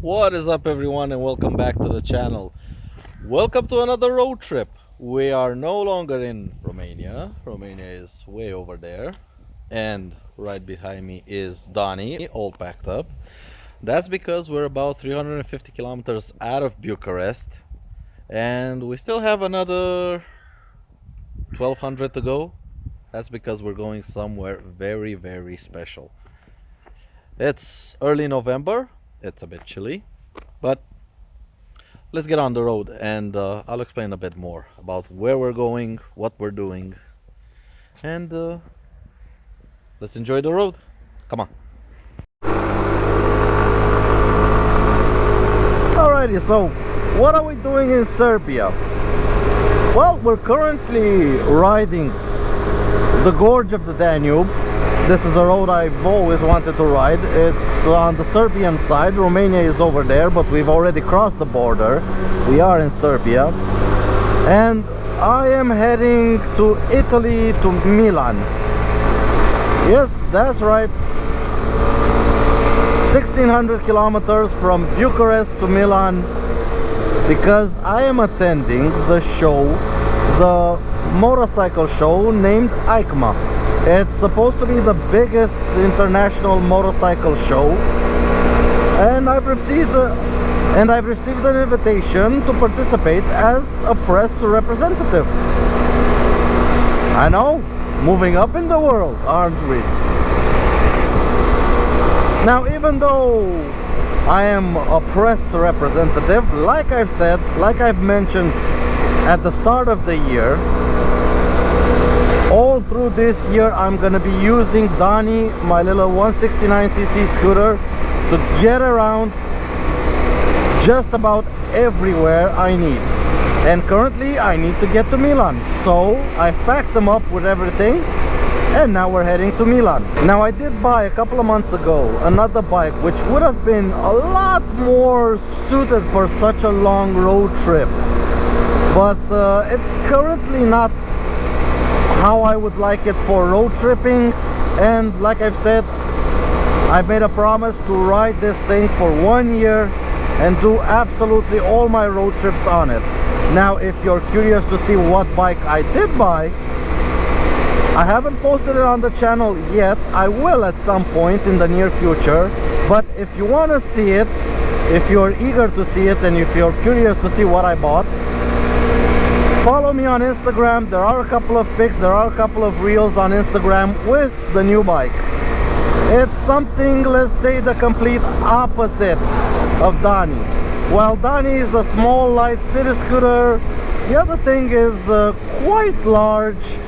What is up, everyone, and welcome back to the channel. Welcome to another road trip. We are no longer in Romania. Romania is way over there, and right behind me is Donnie, all packed up. That's because we're about 350 kilometers out of Bucharest, and we still have another 1200 to go. That's because we're going somewhere very, very special. It's early November. It's a bit chilly, but let's get on the road, and I'll explain a bit more about where we're going, what we're doing, and let's enjoy the road. Come on. Alrighty, so what are we doing in Serbia? Well, we're currently riding the gorge of the Danube. This is a road I've always wanted to ride. It's on the Serbian side. Romania is over there, but we've already crossed the border. We are in Serbia. And I am heading to Italy, to Milan. Yes, that's right. 1600 kilometers from Bucharest to Milan, because I am attending the show, the motorcycle show named EICMA. It's supposed to be the biggest international motorcycle show, and I've received an invitation to participate as a press representative. I know, moving up in the world, aren't we? Now, even though I am a press representative, like I've said, like I've mentioned at the start of the year, all through this year I'm gonna be using Donnie, my little 169cc scooter, to get around just about everywhere I need. And currently I need to get to Milan, so I've packed them up with everything, and now we're heading to Milan. Now, I did buy a couple of months ago another bike which would have been a lot more suited for such a long road trip, but it's currently not how I would like it for road tripping. And like I've said, I've made a promise to ride this thing for 1 year and do absolutely all my road trips on it. Now, if you're curious to see what bike I did buy, I haven't posted it on the channel yet. I will at some point in the near future, but if you want to see it, if you're eager to see it, and if you're curious to see what I bought, follow me on Instagram. There are a couple of pics, there are a couple of reels on Instagram with the new bike. It's something, let's say, the complete opposite of Donnie. While Donnie is a small, light city scooter, the other thing is quite large,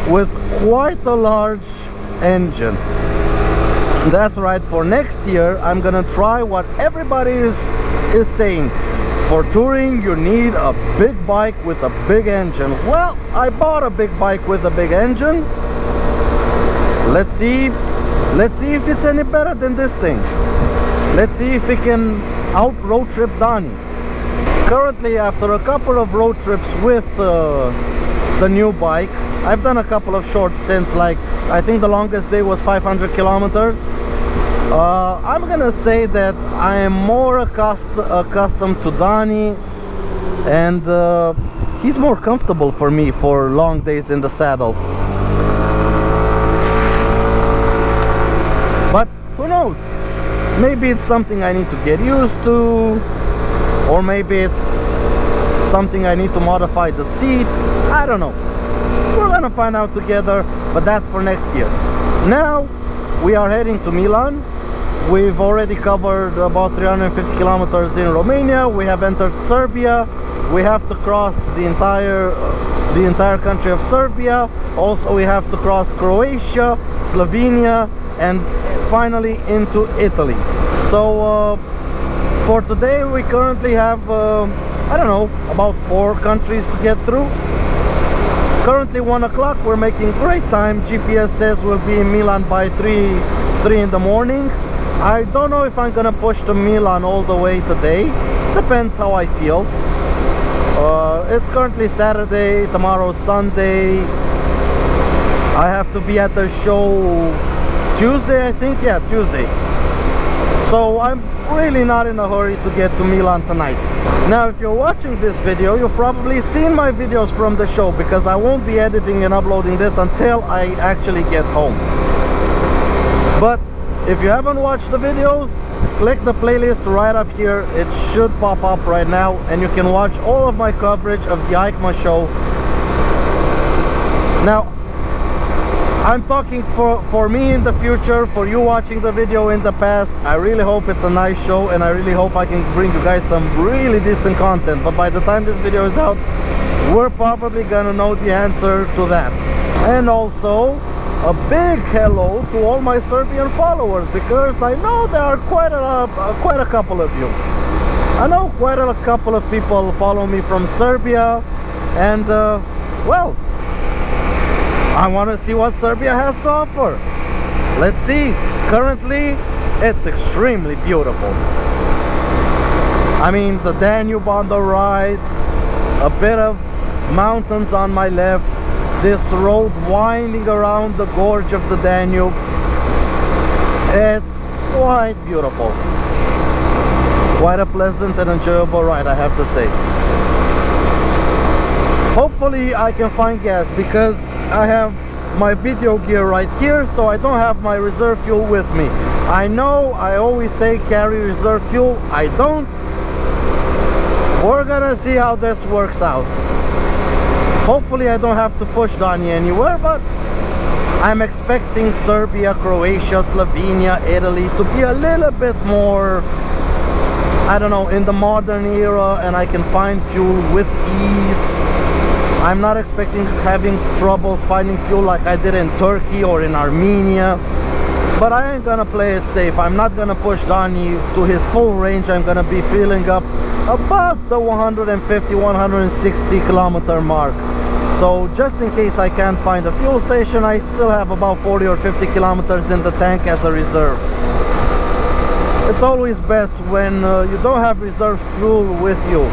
with quite a large engine. That's right, for next year I'm gonna try what everybody is saying. For touring, you need a big bike with a big engine. Well, I bought a big bike with a big engine. Let's see if it's any better than this thing. Let's see if we can out road trip Donnie. Currently, after a couple of road trips with the new bike, I've done a couple of short stints, like I think the longest day was 500 kilometers. I'm gonna say that I am more accustomed to Donnie, and he's more comfortable for me for long days in the saddle. But who knows? Maybe it's something I need to get used to, or maybe it's something I need to modify the seat. I don't know. We're gonna find out together, but that's for next year. Now we are heading to Milan. We've already covered about 350 kilometers in Romania. We have entered Serbia. We have to cross the entire country of Serbia. Also, we have to cross Croatia, Slovenia, and finally into Italy. So for today we currently have I don't know, about 4 countries to get through. Currently 1 o'clock. We're making great time. GPS says we'll be in Milan by 3 in the morning. I don't know if I'm gonna push to Milan all the way today. Depends how I feel. It's currently Saturday, tomorrow's Sunday. I have to be at the show Tuesday, I think. Yeah, Tuesday. So I'm really not in a hurry to get to Milan tonight. Now, if you're watching this video, you've probably seen my videos from the show, because I won't be editing and uploading this until I actually get home. But if you haven't watched the videos, click the playlist right up here. It should pop up right now, and you can watch all of my coverage of the EICMA show. Now, I'm talking for me in the future, for you watching the video in the past. I really hope it's a nice show, and I really hope I can bring you guys some really decent content. But by the time this video is out, we're probably gonna know the answer to that. And also, a big hello to all my Serbian followers, because I know there are quite a couple of you. I know quite a couple of people follow me from Serbia, and well, I want to see what Serbia has to offer. Let's see. Currently, it's extremely beautiful. I mean, the Danube on the right, a bit of mountains on my left, this road winding around the gorge of the Danube. It's quite beautiful. Quite a pleasant and enjoyable ride, I have to say. Hopefully I can find gas, because I have my video gear right here, so I don't have my reserve fuel with me. I know I always say carry reserve fuel. I don't. We're gonna see how this works out. Hopefully I don't have to push Donnie anywhere, but I'm expecting Serbia, Croatia, Slovenia, Italy to be a little bit more, I don't know, in the modern era, and I can find fuel with ease. I'm not expecting having troubles finding fuel like I did in Turkey or in Armenia, but I ain't gonna play it safe. I'm not gonna push Donnie to his full range. I'm gonna be filling up about the 150-160 kilometer mark. So just in case I can't find a fuel station, I still have about 40 or 50 kilometers in the tank as a reserve. It's always best when you don't have reserve fuel with you.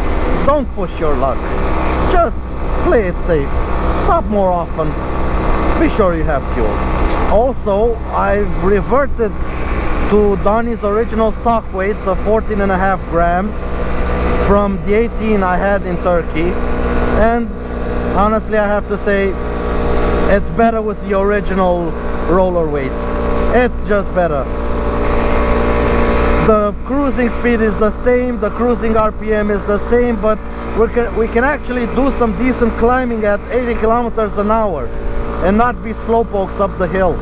Don't push your luck. Just play it safe. Stop more often. Be sure you have fuel. Also, I've reverted to Donnie's original stock weights of 14.5 grams from the 18 I had in Turkey, and honestly I have to say it's better with the original roller weights. It's just better. The cruising speed is the same, the cruising RPM is the same, but we can actually do some decent climbing at 80 kilometers an hour and not be slowpokes up the hill.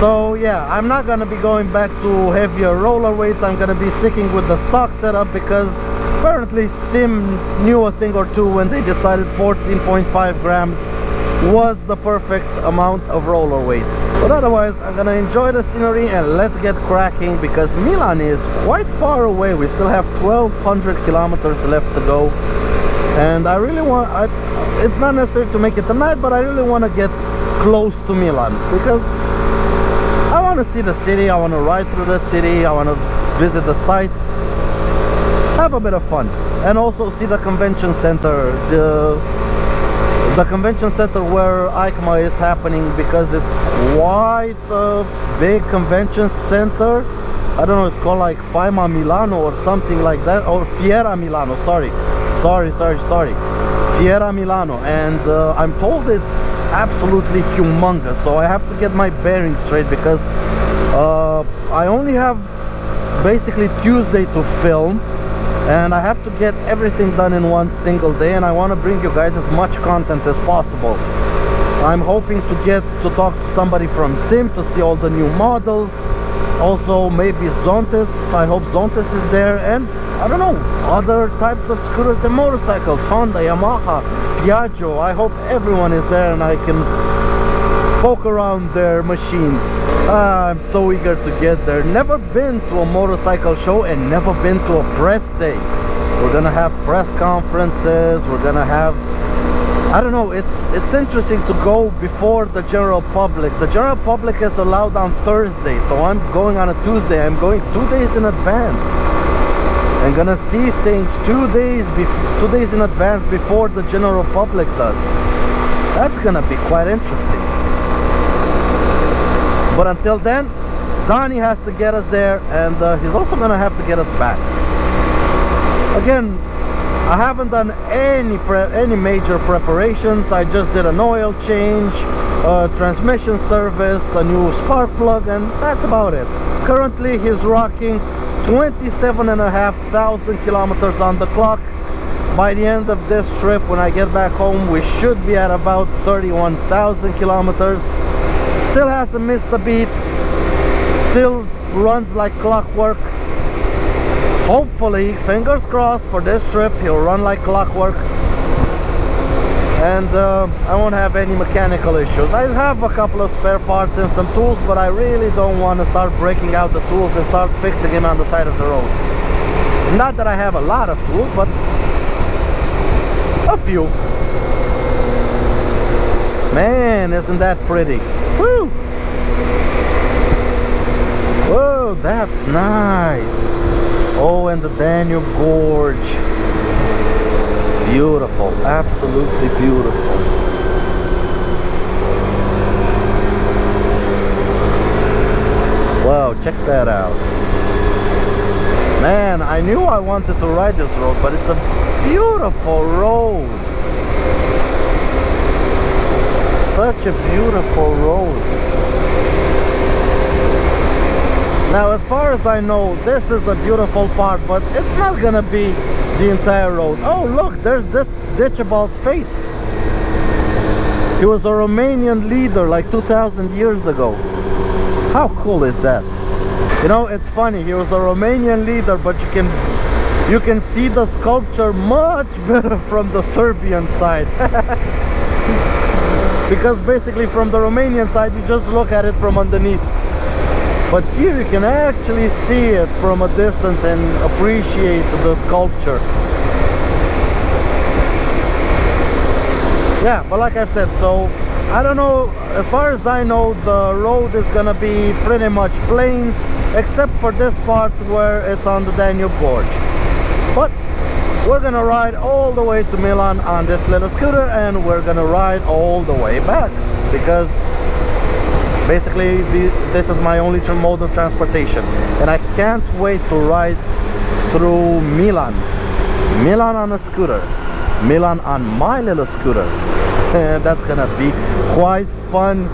So yeah, I'm not gonna be going back to heavier roller weights. I'm gonna be sticking with the stock setup, because apparently Sym knew a thing or two when they decided 14.5 grams was the perfect amount of roller weights. But otherwise, I'm gonna enjoy the scenery and let's get cracking, because Milan is quite far away. We still have 1200 kilometers left to go, and I really want, it's not necessary to make it tonight, but I really want to get close to Milan, because I want to see the city, I want to ride through the city, I want to visit the sites, have a bit of fun, and also see the convention center, the convention center where EICMA is happening, because it's quite a big convention center. I don't know, it's called like EICMA Milano or something like that, or Fiera Milano, sorry, Fiera Milano, and I'm told it's absolutely humongous, so I have to get my bearings straight, because I only have basically Tuesday to film, and I have to get everything done in one single day, and I want to bring you guys as much content as possible. I'm hoping to get to talk to somebody from Sym to see all the new models, also maybe Zontes. I hope Zontes is there, and I don't know, other types of scooters and motorcycles, Honda, Yamaha, Piaggio. I hope everyone is there and I can poke around their machines. I'm so eager to get there. Never been to a motorcycle show and never been to a press day. We're gonna have press conferences, we're gonna have, I don't know, it's interesting to go before the general public. The general public is allowed on Thursday, so I'm going on a Tuesday. I'm going 2 days in advance. I'm gonna see things 2 days in advance before the general public does. That's gonna be quite interesting. But until then, Donnie has to get us there, and he's also gonna have to get us back. Again, I haven't done any major preparations. I just did an oil change, transmission service, a new spark plug, and that's about it. Currently he's rocking 27,500 kilometers on the clock. By the end of this trip, when I get back home, we should be at about 31,000 kilometers. Still hasn't missed a beat, still runs like clockwork. Hopefully, fingers crossed, for this trip he'll run like clockwork, and I won't have any mechanical issues. I have a couple of spare parts and some tools, but I really don't want to start breaking out the tools and start fixing them on the side of the road. Not that I have a lot of tools, but a few. Man, isn't that pretty? Woo! Whoa, that's nice. Oh, and the Danube Gorge. Beautiful, absolutely beautiful. Wow, check that out. Man, I knew I wanted to ride this road, but it's a beautiful road. Such a beautiful road. Now, as far as I know, this is a beautiful part, but it's not gonna be the entire road. Oh, look, there's this Ditchabal's face. He was a Romanian leader like 2,000 years ago. How cool is that? You know, it's funny, he was a Romanian leader, but you can see the sculpture much better from the Serbian side. Because basically from the Romanian side, you just look at it from underneath. But here you can actually see it from a distance and appreciate the sculpture. Yeah, but like I've said, so I don't know, as far as I know, the road is gonna be pretty much plains, except for this part where it's on the Danube Gorge. But we're gonna ride all the way to Milan on this little scooter, and we're gonna ride all the way back, because basically this is my only mode of transportation, and I can't wait to ride through Milan. Milan on a scooter, Milan on my little scooter. That's gonna be quite fun.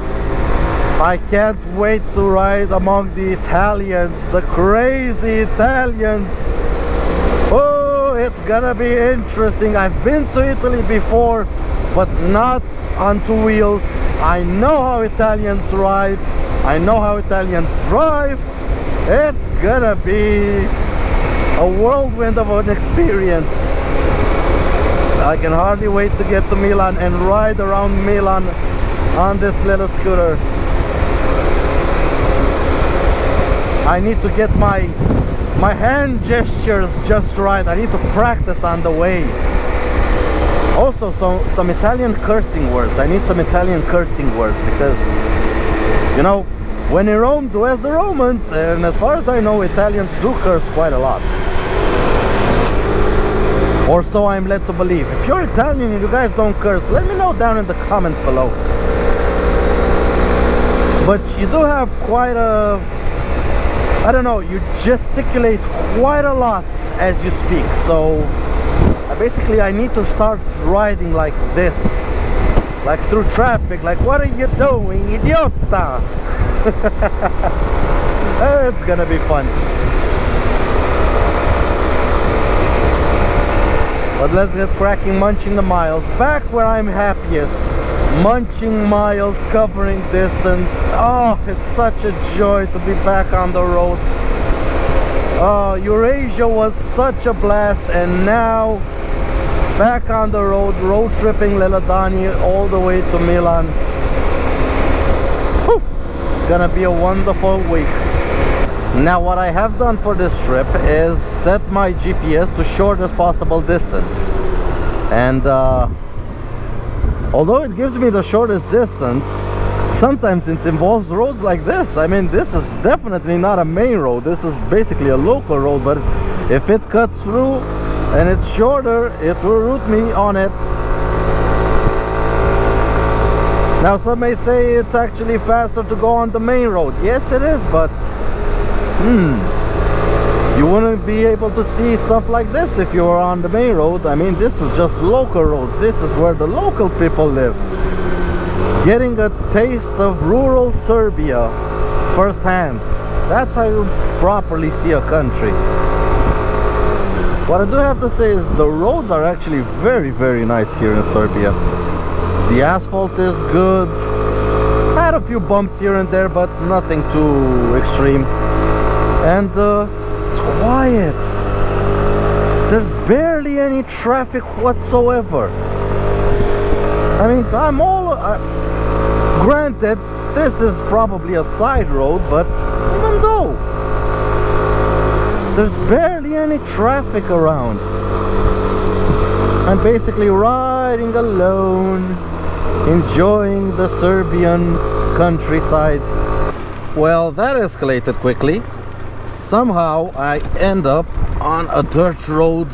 I can't wait to ride among the Italians, the crazy Italians. Oh, it's gonna be interesting. I've been to Italy before, but not on two wheels. I know how Italians ride, I know how Italians drive. It's gonna be a whirlwind of an experience. I can hardly wait to get to Milan and ride around Milan on this little scooter. I need to get my hand gestures just right. I need to practice on the way. Also, some Italian cursing words. I need some Italian cursing words, because, you know, when in Rome, do as the Romans. And as far as I know, Italians do curse quite a lot. Or so I'm led to believe. If you're Italian and you guys don't curse, let me know down in the comments below. But you do have quite a, I don't know, you gesticulate quite a lot as you speak. So basically I need to start riding like this, like through traffic, like, what are you doing, idiota? It's gonna be fun. But let's get cracking, munching the miles. Back where I'm happiest, munching miles, covering distance. Oh, it's such a joy to be back on the road. Oh, Eurasia was such a blast, and now back on the road tripping little Donnie all the way to Milan. Whew. It's gonna be a wonderful week. Now, what I have done for this trip is set my GPS to shortest possible distance, and although it gives me the shortest distance, sometimes it involves roads like this. I mean, this is definitely not a main road, this is basically a local road, but if it cuts through and it's shorter, it will route me on it. Now, some may say it's actually faster to go on the main road. Yes, it is, but You wouldn't be able to see stuff like this if you were on the main road. I mean, this is just local roads. This is where the local people live. Getting a taste of rural Serbia firsthand. That's how you properly see a country. What I do have to say is the roads are actually very, very nice here in Serbia. The asphalt is good. Had a few bumps here and there, but nothing too extreme. And it's quiet. There's barely any traffic whatsoever. I mean, granted, this is probably a side road, but even though, there's barely any traffic around. I'm basically riding alone, enjoying the Serbian countryside. Well, that escalated quickly. Somehow I end up on a dirt road.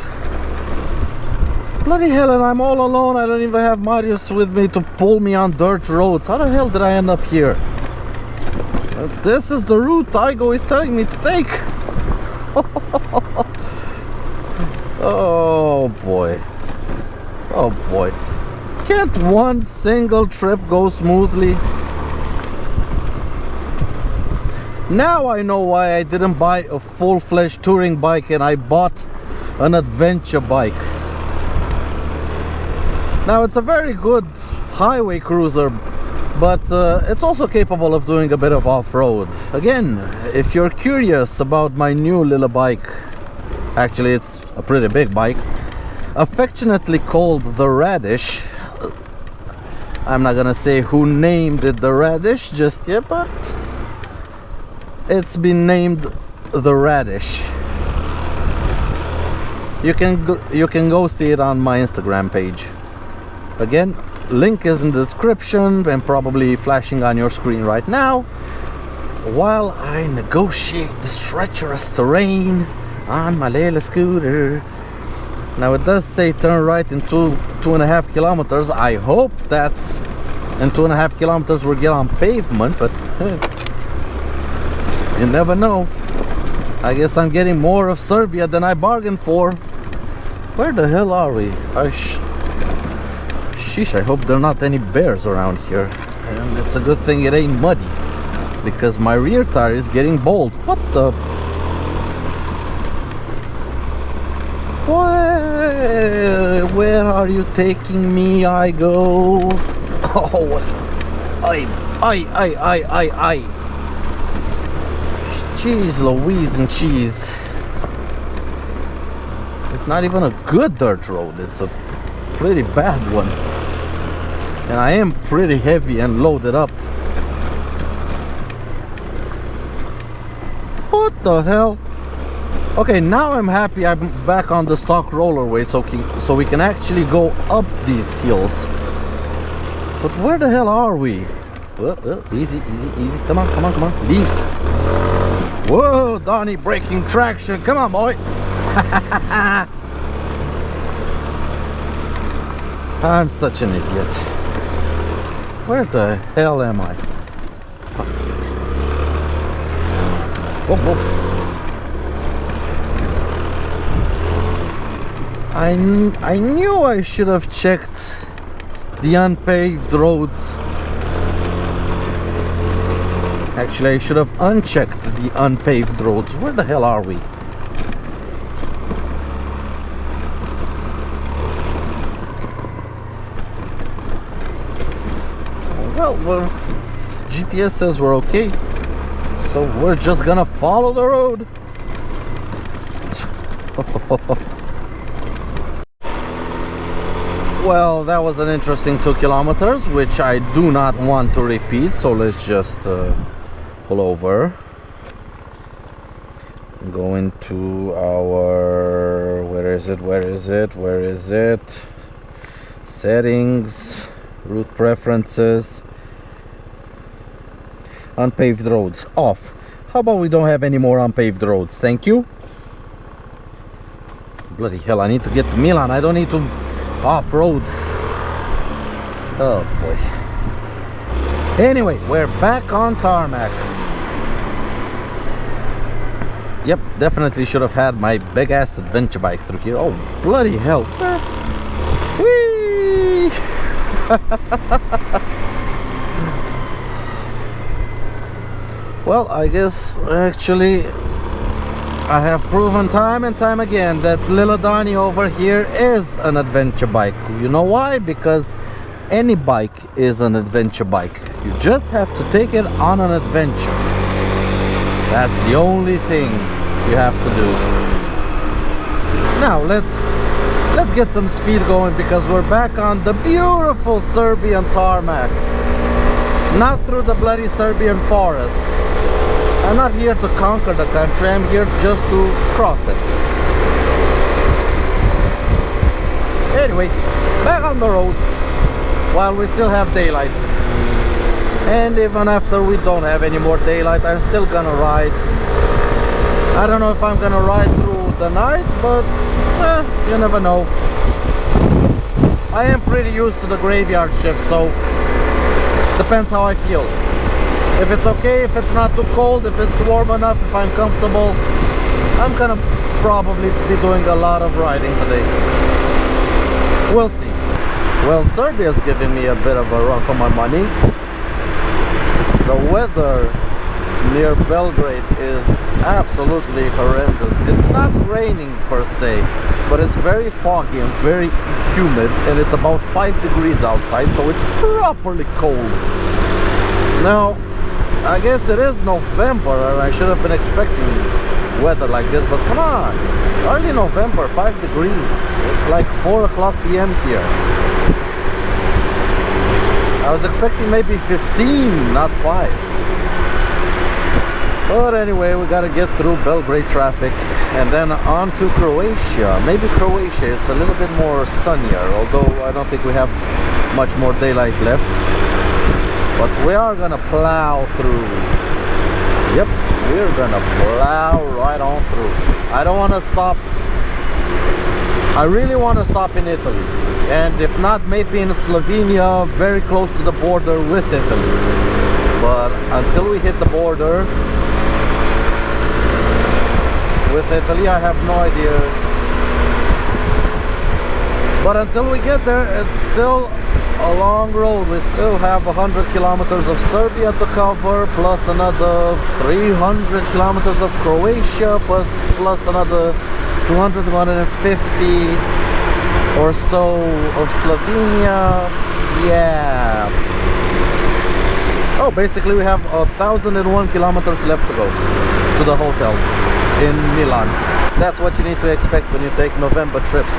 Bloody hell, and I'm all alone. I don't even have Marius with me to pull me on dirt roads. How the hell did I end up here? This is the route Igo is telling me to take. Oh boy. Oh boy. Can't one single trip go smoothly? Now I know why I didn't buy a full-fledged touring bike and I bought an adventure bike. Now it's a very good highway cruiser, but it's also capable of doing a bit of off-road. Again, if you're curious about my new little bike, actually it's a pretty big bike, affectionately called the Radish. I'm not gonna say who named it the Radish just yet, but it's been named the Radish. You can go see it on my Instagram page. Again, link is in the description and probably flashing on your screen right now while I negotiate this treacherous terrain on my little scooter. Now it does say turn right in 2.5 kilometers. I hope that's in 2.5 kilometers we'll get on pavement, but you never know. I guess I'm getting more of Serbia than I bargained for. Where the hell are we? Sheesh, I hope there are not any bears around here. And it's a good thing it ain't muddy, because my rear tire is getting bald. What the? Where are you taking me, Igo? Oh, I. Jeez Louise and cheese. It's not even a good dirt road, it's a pretty bad one. And I am pretty heavy and loaded up. What the hell? Okay, now I'm happy I'm back on the stock rollerway, so we can actually go up these hills. But where the hell are we? Easy. Come on. Leaves. Whoa, Donnie breaking traction. Come on, boy. I'm such an idiot. Where the hell am I? Fuck's sake. Whoa. I knew I should have checked the unpaved roads. Actually, I should have unchecked the unpaved roads. Where the hell are we? Well, GPS says we're okay, so we're just gonna follow the road. Well, that was an interesting 2 kilometers, which I do not want to repeat, so let's just pull over. Go into our... where is it? Settings, route preferences, unpaved roads, off. How about we don't have any more unpaved roads? Thank you. Bloody hell, I need to get to Milan. I don't need to off-road. Oh boy. Anyway, we're back on tarmac. Yep, definitely should have had my big ass adventure bike through here. Oh, bloody hell. Whee! Well, I guess actually I have proven time and time again that little Donnie over here is an adventure bike. You know why? Because any bike is an adventure bike. You just have to take it on an adventure. That's the only thing you have to do. Now let's get some speed going, because we're back on the beautiful Serbian tarmac. Not through the bloody Serbian forest. I'm not here to conquer the country, I'm here just to cross it. Anyway, back on the road while we still have daylight. And even after we don't have any more daylight, I'm still gonna ride. I don't know if I'm gonna ride through the night, but you never know. I am pretty used to the graveyard shift, so depends how I feel. If it's okay, if it's not too cold, if it's warm enough, if I'm comfortable, I'm gonna probably be doing a lot of riding today. We'll see. Well, Serbia's giving me a bit of a run for my money. The weather near Belgrade is absolutely horrendous. It's not raining per se, but it's very foggy and very humid, and it's about 5 degrees outside, so it's properly cold. Now, I guess it is November and I should have been expecting weather like this, but come on, early November, 5 degrees. It's like 4 o'clock p.m. here. I was expecting maybe 15, not 5. But anyway, we gotta get through Belgrade traffic and then on to Croatia. Maybe Croatia is a little bit more sunnier, although I don't think we have much more daylight left. But we are gonna plow through. Yep, we're gonna plow right on through. I don't wanna stop. I really wanna stop in Italy. And if not, maybe in Slovenia, very close to the border with Italy. But until we hit the border with Italy, I have no idea. But until we get there, it's still a long road. We still have 100 kilometers of Serbia to cover, plus another 300 kilometers of Croatia, plus another 200, 250 or so of Slovenia. Yeah. Oh, basically we have 1,001 kilometers left to go to the hotel in Milan. That's what you need to expect when you take November trips.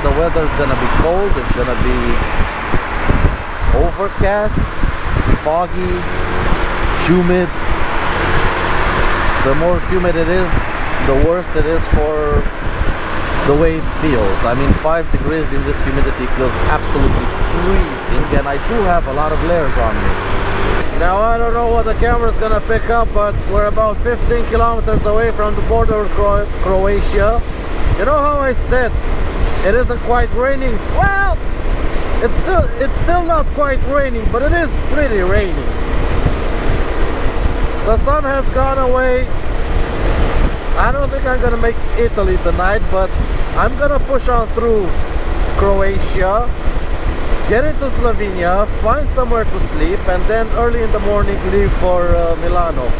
The weather's gonna be cold, it's gonna be overcast, foggy, humid. The more humid it is, the worse it is for the way it feels. I mean, 5 degrees in this humidity feels absolutely freezing, and I do have a lot of layers on me. Now, I don't know what the camera's gonna pick up, but we're about 15 kilometers away from the border of Croatia. You know how I said it isn't quite raining? Well, it's still not quite raining, but it is pretty raining. The sun has gone away. I don't think I'm gonna make Italy tonight, but I'm gonna push on through Croatia, get into Slovenia, find somewhere to sleep, and then early in the morning leave for Milano.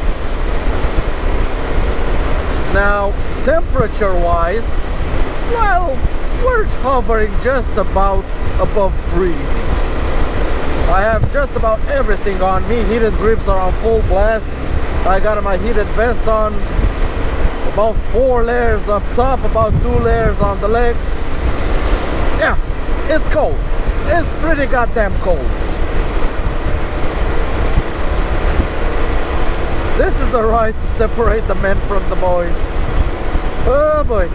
Now, temperature wise, well, we're hovering just about above freezing. I have just about everything on me. Heated grips are on full blast. I got my heated vest on. About 4 layers up top, about 2 layers on the legs. Yeah, it's cold. It's pretty goddamn cold. This is a ride to separate the men from the boys. Oh boy.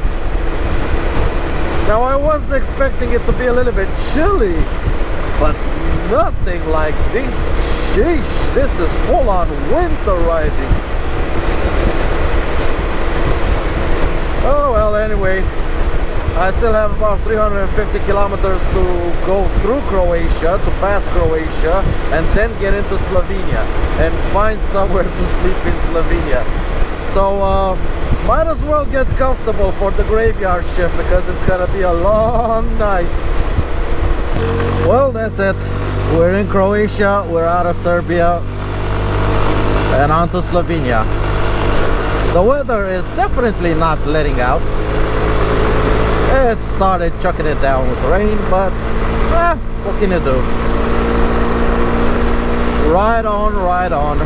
Now I was expecting it to be a little bit chilly, but nothing like this. Sheesh, this is full on winter riding. Oh well, anyway, I still have about 350 kilometers to go through Croatia, to pass Croatia, and then get into Slovenia and find somewhere to sleep in Slovenia. So might as well get comfortable for the graveyard shift because it's gonna be a long night. Well, that's it. We're in Croatia, we're out of Serbia and on to Slovenia. The weather is definitely not letting out. It started chucking it down with rain, but what can you do? Right on, right on.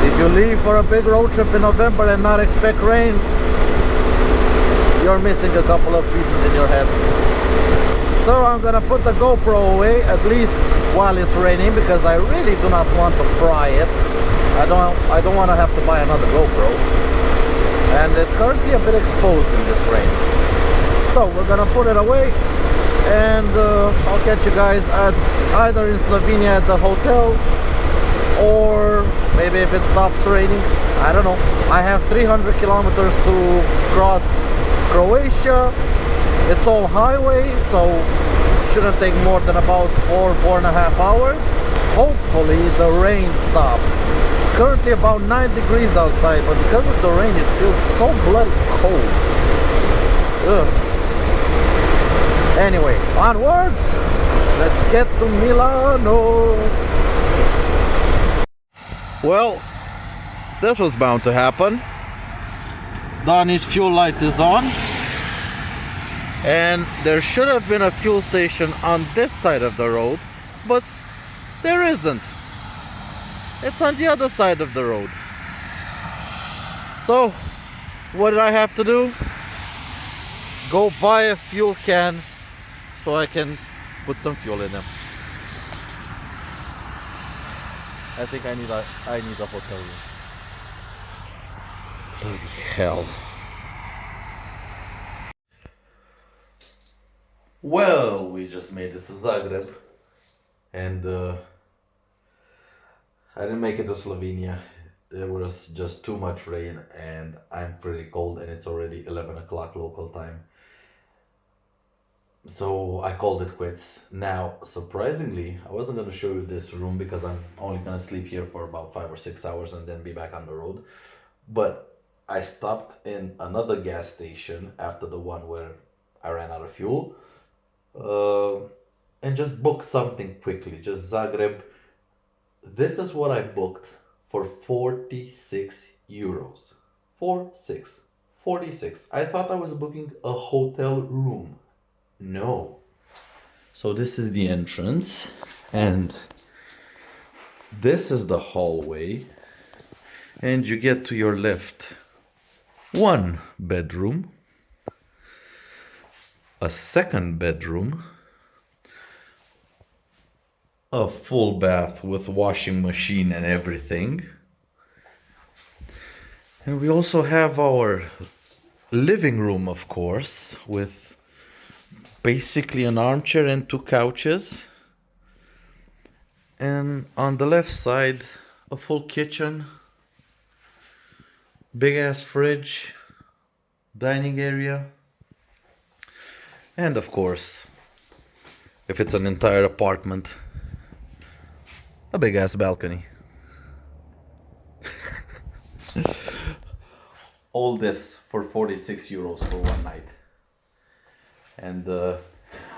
If you leave for a big road trip in November and not expect rain, you're missing a couple of pieces in your head. So I'm gonna put the GoPro away, at least while it's raining, because I really do not want to fry it. I don't want to have to buy another GoPro. And it's currently a bit exposed in this rain. So we're gonna put it away, and I'll catch you guys at either in Slovenia at the hotel, or maybe if it stops raining, I don't know. I have 300 kilometers to cross Croatia. It's all highway, so it shouldn't take more than about 4.5 hours. Hopefully the rain stops. It's currently about 9 degrees outside, but because of the rain it feels so bloody cold. Ugh. Anyway, onwards. Let's get to Milano. Well, this was bound to happen. Donnie's fuel light is on. And there should have been a fuel station on this side of the road, but there isn't. It's on the other side of the road. So, what did I have to do? Go buy a fuel can so I can put some fuel in them. I think I need a hotel room. Bloody hell. Well, we just made it to Zagreb, and I didn't make it to Slovenia. There was just too much rain, and I'm pretty cold, and it's already 11 o'clock local time. So I called it quits. Now, surprisingly, I wasn't going to show you this room because I'm only going to sleep here for about 5 or 6 hours and then be back on the road. But I stopped in another gas station after the one where I ran out of fuel. And just book something quickly, just Zagreb. This is what I booked for 46 euros. 46. I thought I was booking a hotel room. No. So this is the entrance, and this is the hallway, and you get to your left 1 bedroom, a 2nd bedroom, a full bath with washing machine and everything. And we also have our living room, of course, with basically an armchair and 2 couches. And on the left side, a full kitchen, big ass fridge, dining area. And of course, if it's an entire apartment, a big ass balcony. All this for 46 euros for one night. And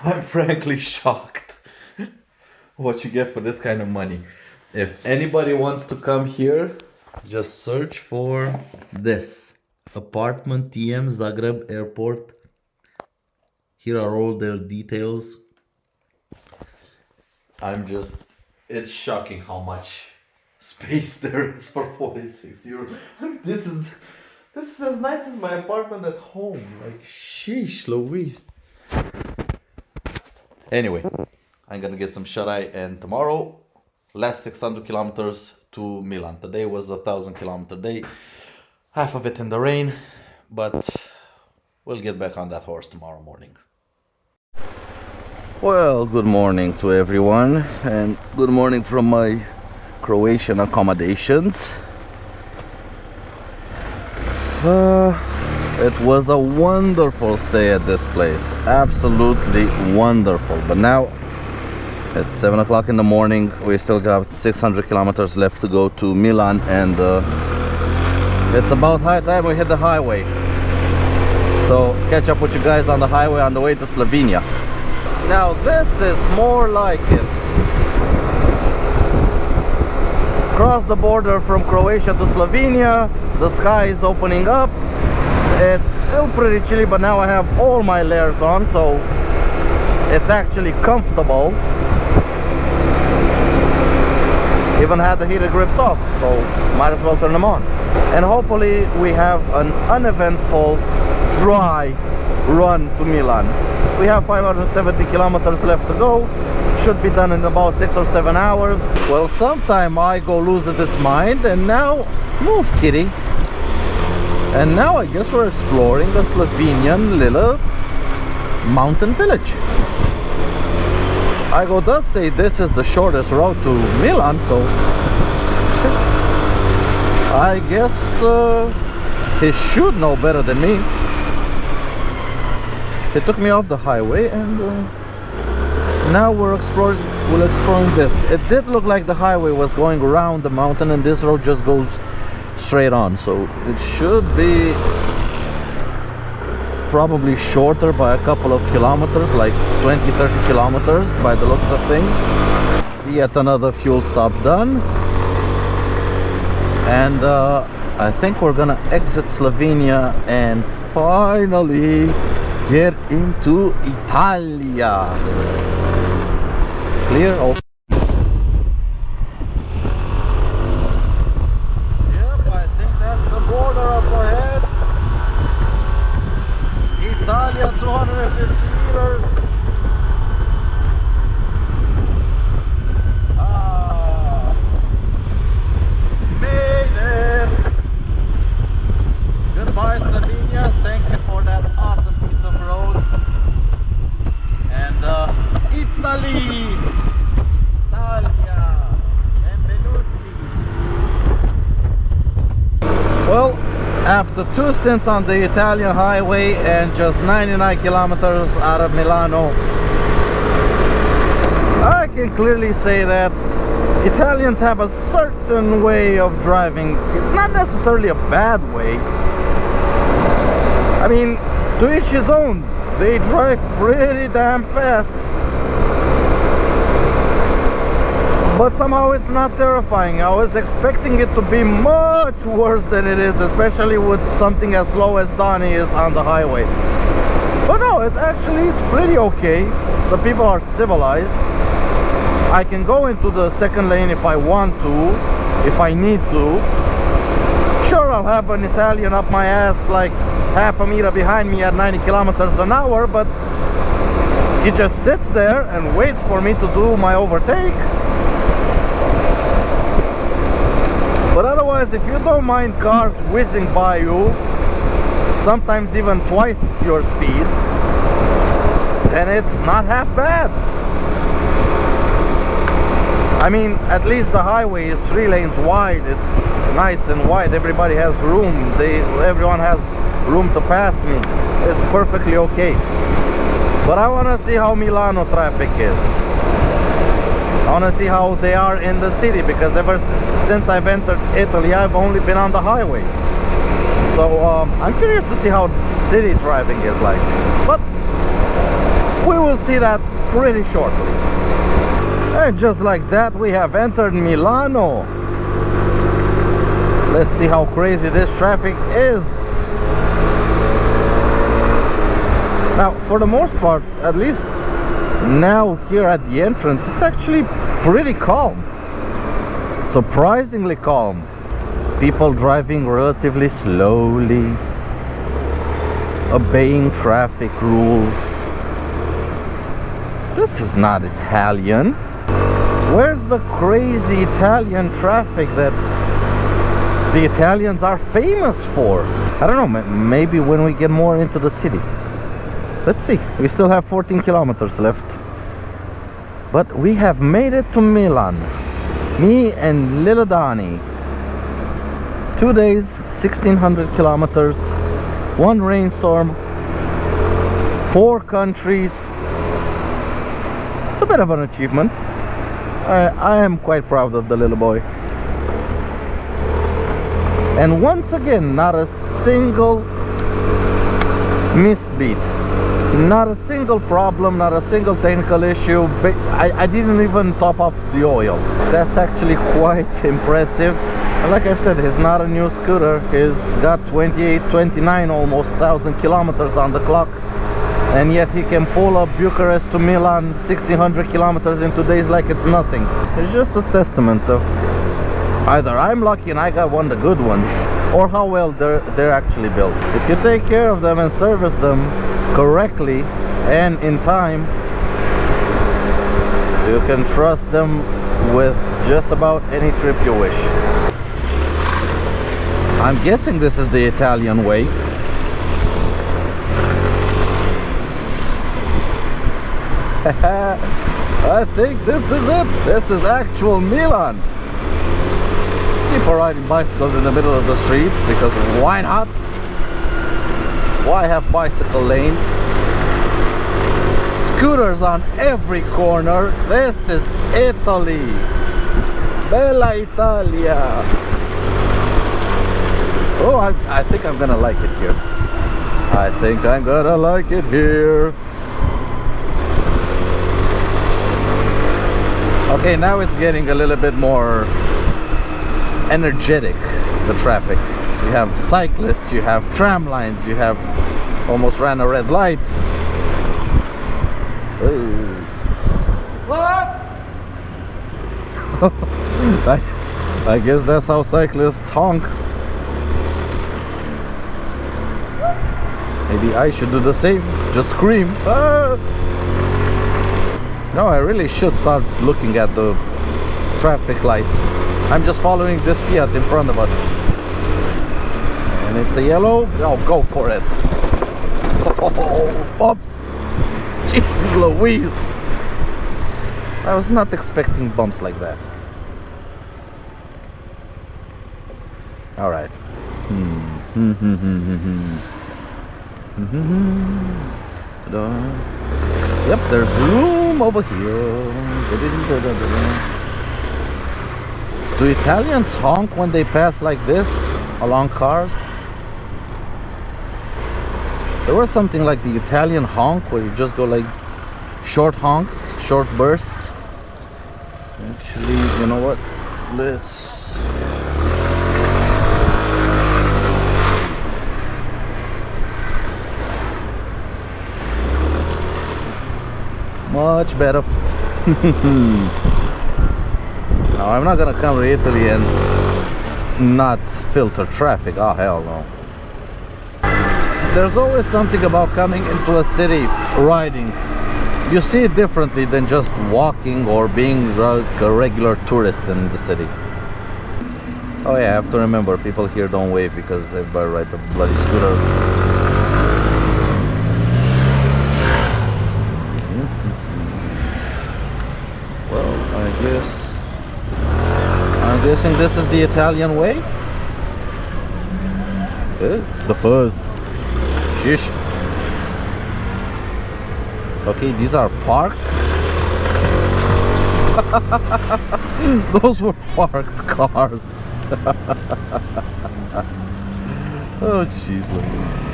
I'm frankly shocked what you get for this kind of money. If anybody wants to come here, just search for this. Apartment TM Zagreb Airport. Here are all their details. It's shocking how much space there is for 46 euros. This is as nice as my apartment at home. Like, sheesh Louise. Anyway, I'm gonna get some shut-eye, and tomorrow, last 600 kilometers to Milan. Today was a 1,000-kilometer day. Half of it in the rain, but we'll get back on that horse tomorrow morning. Well, good morning to everyone, and good morning from my Croatian accommodations. It was a wonderful stay at this place, absolutely wonderful. But now it's 7 o'clock in the morning. We still got 600 kilometers left to go to Milan, and It's about high time we hit the highway. So catch up with you guys on the highway on the way to Slovenia. Now this is more like it. Cross the border from Croatia to Slovenia. The sky is opening up. It's still pretty chilly, but now I have all my layers on, so it's actually comfortable. Even had the heated grips off, so might as well turn them on. And hopefully we have an uneventful, dry run to Milan. We have 570 kilometers left to go. Should be done in about 6 or 7 hours. Well, sometime Igo loses its mind, and now, move kitty. And now I guess we're exploring a Slovenian little mountain village. Igo does say this is the shortest route to Milan, so I guess he should know better than me. He took me off the highway, and now we're exploring this. It did look like the highway was going around the mountain, and this road just goes straight on, so it should be probably shorter by a couple of kilometers, like 20-30 kilometers by the looks of things. Yet another fuel stop done, and I think we're gonna exit Slovenia and finally get into Italia. Clear. Oh. Yep, I think that's the border up ahead. Italia, 250 meters. Ah, made it. Goodbye, Slovenia. Thank you for that awesome piece of road. And Italy. Well, after 2 stints on the Italian highway and just 99 kilometers out of Milano, I can clearly say that Italians have a certain way of driving. It's not necessarily a bad way. I mean, to each his own. They drive pretty damn fast. But somehow it's not terrifying. I was expecting it to be much worse than it is, especially with something as slow as Donnie is on the highway. But no, it's pretty okay. The people are civilized. I can go into the second lane if I want to, if I need to. Sure, I'll have an Italian up my ass like half a meter behind me at 90 kilometers an hour, but he just sits there and waits for me to do my overtake. But otherwise, if you don't mind cars whizzing by you, sometimes even twice your speed, then it's not half bad. I mean, at least the highway is 3 lanes wide. It's nice and wide. Everybody has room. Everyone has room to pass me. It's perfectly okay. But I want to see how Milano traffic is. I want to see how they are in the city, because ever since I've entered Italy, I've only been on the highway. So I'm curious to see how the city driving is like. But we will see that pretty shortly. And just like that, we have entered Milano. Let's see how crazy this traffic is. Now, for the most part, at least now here at the entrance, it's actually pretty calm. Surprisingly calm. People driving relatively slowly, obeying traffic rules. This is not Italian. Where's the crazy Italian traffic that the Italians are famous for? I don't know, maybe when we get more into the city. Let's see, we still have 14 kilometers left. But we have made it to Milan. Me and little Donnie. 2 days, 1600 kilometers, 1 rainstorm, 4 countries. It's a bit of an achievement. I am quite proud of the little boy. And once again, not a single missed beat, not a single problem, not a single technical issue. I didn't even top up the oil. That's actually quite impressive. And like I've said, he's not a new scooter. He's got 28, 29 almost thousand kilometers on the clock, and yet he can pull up Bucharest to Milan 1600 kilometers in 2 days like it's nothing. It's just a testament of either I'm lucky and I got one of the good ones, or how well they're actually built. If you take care of them and service them correctly and in time, you can trust them with just about any trip you wish. I'm guessing this is the Italian way. I think this is it. This is actual Milan. People riding bicycles in the middle of the streets, because why not? Why have bicycle lanes? Scooters on every corner. This is Italy. Bella Italia. Oh, I think I'm gonna like it here. I think I'm gonna like it here. Okay, now it's getting a little bit more energetic, the traffic. You have cyclists, you have tram lines, you have almost ran a red light. What? I guess that's how cyclists honk. Maybe I should do the same, just scream. Ah! No, I really should start looking at the traffic lights. I'm just following this Fiat in front of us. And it's a yellow. I'll go for it. Oh, oops. Jeez Louise. I was not expecting bumps like that. Alright. Yep, there's room over here. Do Italians honk when they pass like this along cars? There was something like the Italian honk where you just go like short honks, short bursts. Actually, you know what? Let's... Much better. Now, I'm not gonna come to Italy and not filter traffic. Oh, hell no. There's always something about coming into a city riding. You see it differently than just walking or being a regular tourist in the city. Oh yeah, I have to remember, people here don't wave because everybody rides a bloody scooter. I'm guessing this is the Italian way. The fuzz. Shish. Okay, these are parked. Those were parked cars. Oh jeez Louise.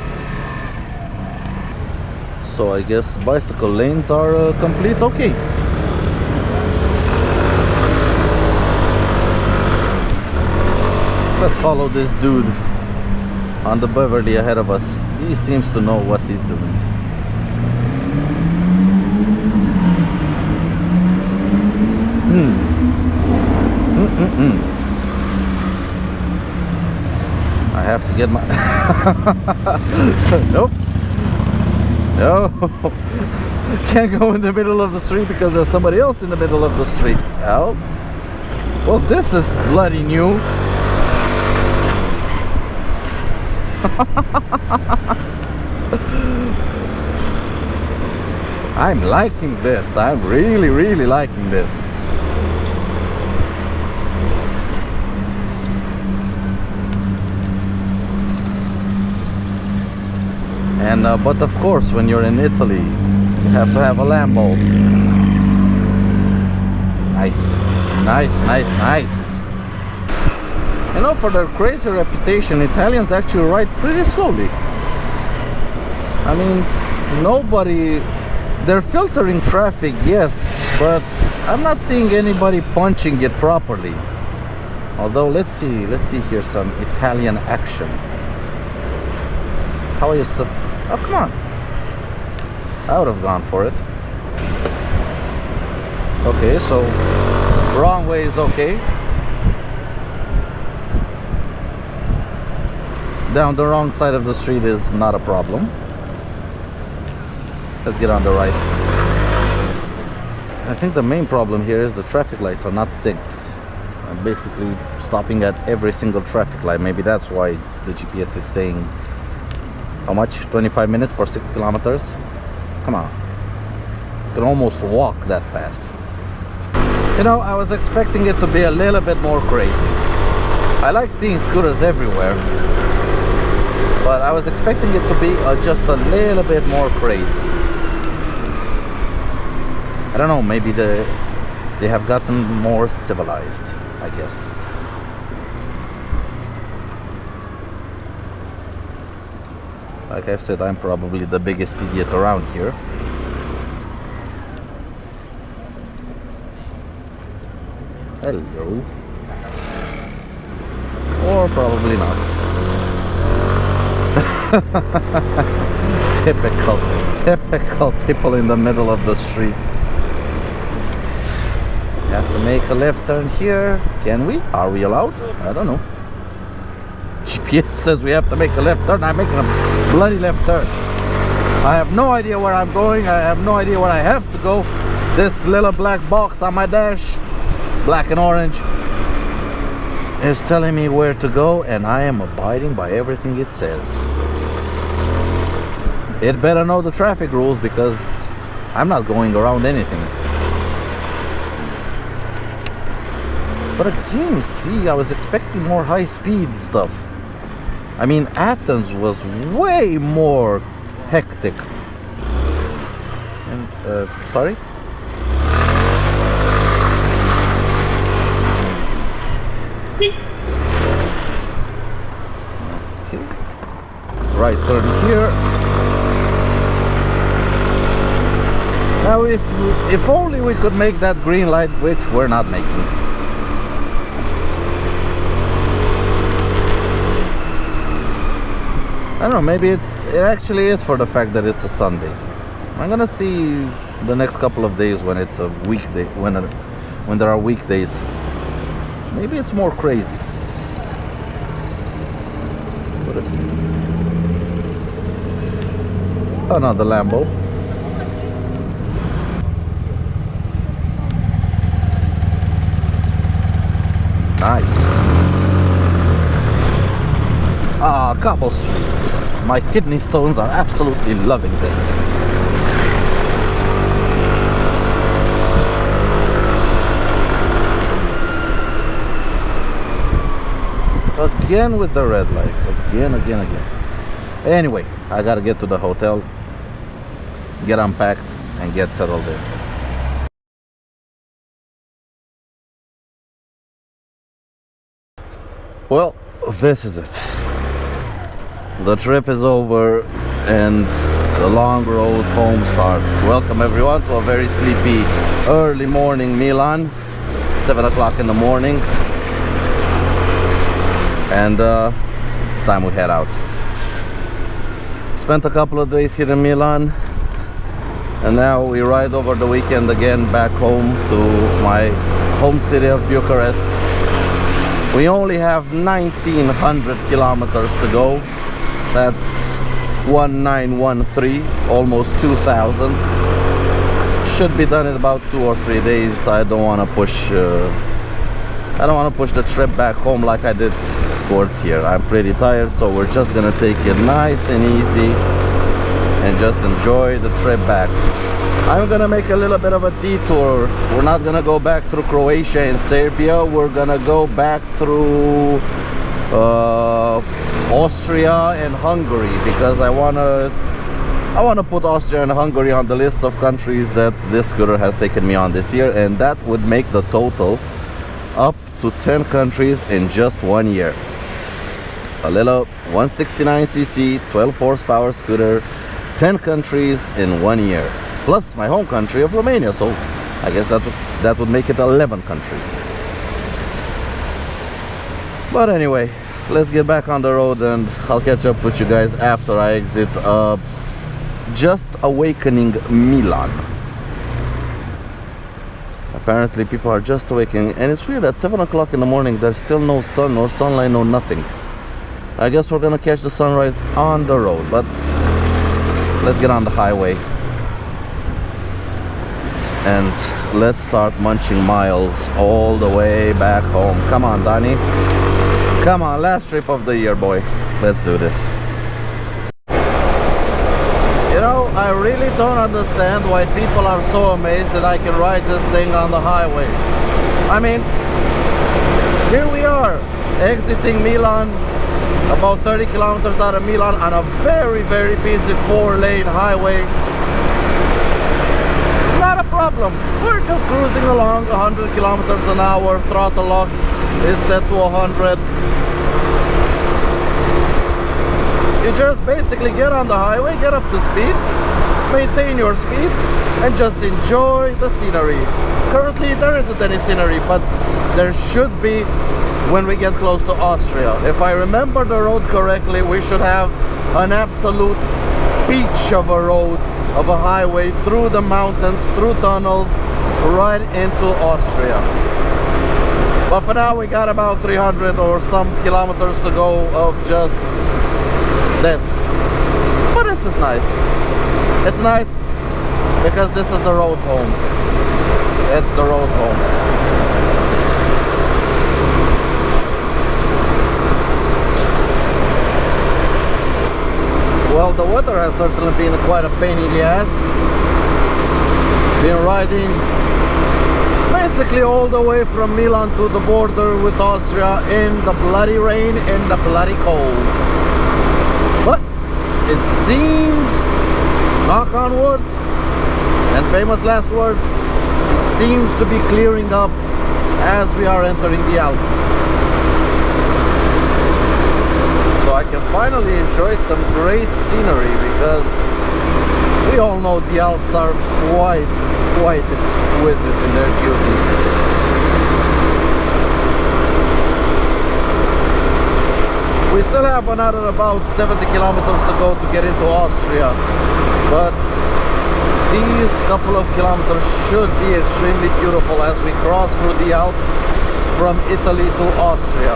So I guess bicycle lanes are complete. Okay. Let's follow this dude on the Beverly ahead of us. He seems to know what he's doing. I have to get my... Nope. No. Can't go in the middle of the street because there's somebody else in the middle of the street. Oh. Well, this is bloody new. I'm liking this. I'm really liking this. And but of course, when you're in Italy, you have to have a Lambo. Nice. You know, for their crazy reputation, Italians actually ride pretty slowly. I mean, nobody... They're filtering traffic, yes, but I'm not seeing anybody punching it properly. Although, let's see here some Italian action. How are you oh, come on. I would have gone for it. Okay, so wrong way is okay. Down the wrong side of the street is not a problem. Let's get on the right. I think the main problem here is the traffic lights are not synced. I'm basically stopping at every single traffic light. Maybe that's why the GPS is saying how much? 25 minutes for 6 kilometers? Come on. You can almost walk that fast. You know, I was expecting it to be a little bit more crazy. I like seeing scooters everywhere, but I was expecting it to be just a little bit more crazy. I don't know, maybe they have gotten more civilized, I guess. Like I've said, I'm probably the biggest idiot around here. Hello. Or probably not. Typical people in the middle of the street. Have to make a left turn here. Can we? Are we allowed? I don't know. GPS says we have to make a left turn. I'm making a bloody left turn. I have no idea where I'm going. I have no idea where I have to go. This little black box on my dash, black and orange, is telling me where to go, and I am abiding by everything it says. It better know the traffic rules, because I'm not going around anything. But again, you see, I was expecting more high-speed stuff. I mean, Athens was way more hectic. And, sorry? Okay. Right turn here. Now, if only we could make that green light, which we're not making. I don't know, maybe it actually is for the fact that it's a Sunday. I'm gonna see the next couple of days when it's a weekday, when there are weekdays. Maybe it's more crazy. What is it? Oh no, the Lambo. Nice. Ah, cobble streets. My kidney stones are absolutely loving this. Again with the red lights. Again. Anyway, I gotta get to the hotel, get unpacked, and get settled in. Well, this is it. The trip is over and the long road home starts. Welcome everyone to a very sleepy early morning Milan, 7 o'clock in the morning, and it's time we head out. Spent a couple of days here in Milan, and now we ride over the weekend again back home to my home city of Bucharest. We only have 1900 kilometers to go. That's 1913, almost 2000. Should be done in about 2 or 3 days. I don't want to push the trip back home like I did towards here. I'm pretty tired, so we're just gonna take it nice and easy and just enjoy the trip back. I'm gonna make a little bit of a detour. We're not gonna go back through Croatia and Serbia. We're gonna go back through Austria and Hungary, because I wanna put Austria and Hungary on the list of countries that this scooter has taken me on this year, and that would make the total up to 10 countries in just 1 year. A little 169cc 12 horsepower scooter, 10 countries in 1 year, plus my home country of Romania, so I guess that would make it 11 countries. But anyway, let's get back on the road and I'll catch up with you guys after I exit just awakening Milan. Apparently people are just awakening, and it's weird, at 7 o'clock in the morning there's still no sun, no sunlight, no nothing. I guess we're gonna catch the sunrise on the road, but let's get on the highway and let's start munching miles all the way back home. Come on, Donnie. Come on, last trip of the year, boy. Let's do this. You know, I really don't understand why people are so amazed that I can ride this thing on the highway. I mean, here we are, exiting Milan, about 30 kilometers out of Milan on a very, very busy 4-lane highway. Not a problem. We're just cruising along 100 kilometers an hour. Throttle lock is set to 100. You just basically get on the highway, get up to speed, maintain your speed, and just enjoy the scenery. Currently there isn't any scenery, but there should be when we get close to Austria. If I remember the road correctly, we should have an absolute beach of a road, of a highway, through the mountains, through tunnels, right into Austria. But for now we got about 300 or some kilometers to go of just this. But this is nice. It's nice because this is the road home. It's the road home. Well, the weather has certainly been quite a pain in the ass. Been riding basically all the way from Milan to the border with Austria in the bloody rain, in the bloody cold. But it seems, knock on wood, and famous last words, it seems to be clearing up as we are entering the Alps. So I can finally enjoy some great scenery, because we all know the Alps are quite exquisite in their beauty. We still have another about 70 kilometers to go to get into Austria, but these couple of kilometers should be extremely beautiful as we cross through the Alps from Italy to Austria.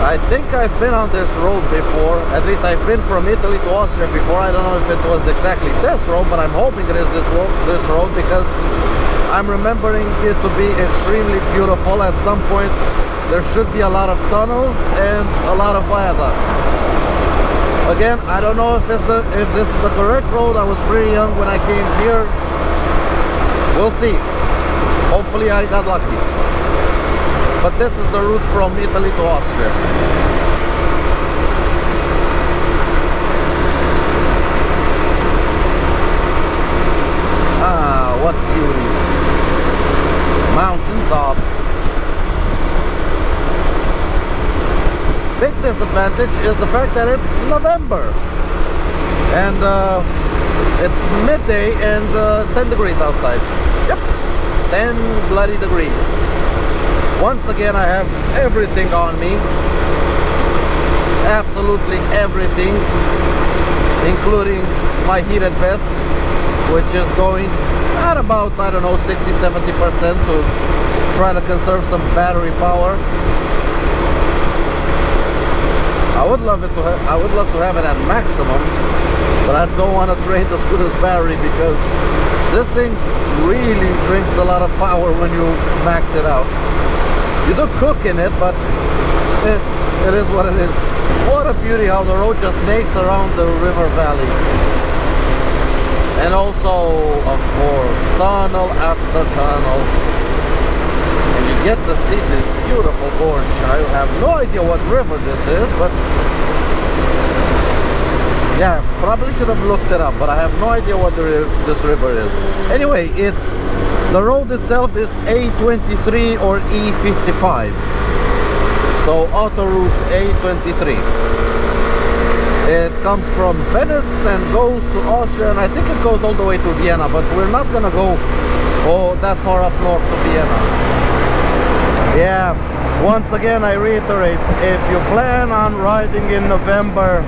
I think I've been on this road before. At least I've been from Italy to Austria before. I don't know if it was exactly this road, but I'm hoping it is this road because I'm remembering it to be extremely beautiful. At some point there should be a lot of tunnels and a lot of viaducts. Again, I don't know if this is the correct road. I was pretty young when I came here. We'll see. Hopefully I got lucky. But this is the route from Italy to Austria. Ah, what beauty. Mountain tops. Big disadvantage is the fact that it's November. And it's midday and 10 degrees outside. Yep, 10 bloody degrees. Once again, I have everything on me, absolutely everything, including my heated vest, which is going at about, I don't know, 60–70% to try to conserve some battery power. I would love to have it at maximum, but I don't want to drain the scooter's battery because this thing really drinks a lot of power when you max it out. You do cook in it, but it is what it is. What a beauty how the road just snakes around the river valley. And also, of course, tunnel after tunnel. And you get to see this beautiful gorge. I have no idea what river this is, but yeah, probably should have looked it up, but I have no idea what this river is. Anyway, it's The road itself is A23 or E55. So autoroute A23. It comes from Venice and goes to Austria, and I think it goes all the way to Vienna, but we're not gonna go that far up north to Vienna. Yeah, once again I reiterate, if you plan on riding in November,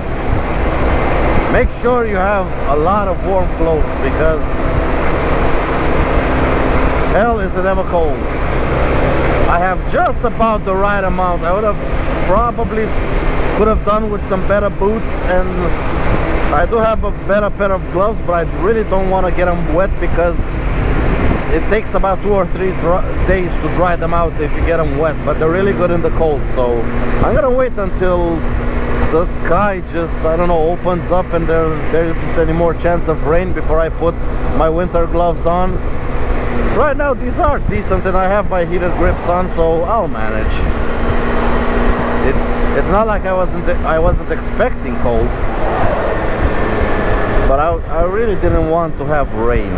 make sure you have a lot of warm clothes, because hell is it ever cold. I have just about the right amount. I would have probably could have done with some better boots, and I do have a better pair of gloves, but I really don't want to get them wet because it takes about 2 or 3 days to dry them out if you get them wet, but they're really good in the cold. So I'm gonna wait until the sky just, I don't know, opens up and there isn't any more chance of rain before I put my winter gloves on. Right now these are decent and I have my heated grips on, so I'll manage. It's not like I wasn't expecting cold, but I really didn't want to have rain.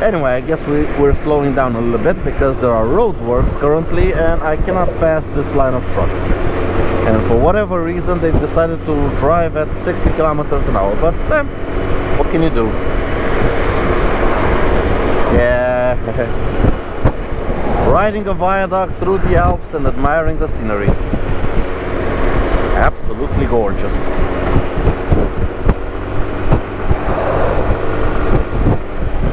Anyway, I guess we're slowing down a little bit because there are roadworks currently and I cannot pass this line of trucks. And for whatever reason they've decided to drive at 60 kilometers an hour, but what can you do? Yeah. Riding a viaduct through the Alps and admiring the scenery. Absolutely gorgeous.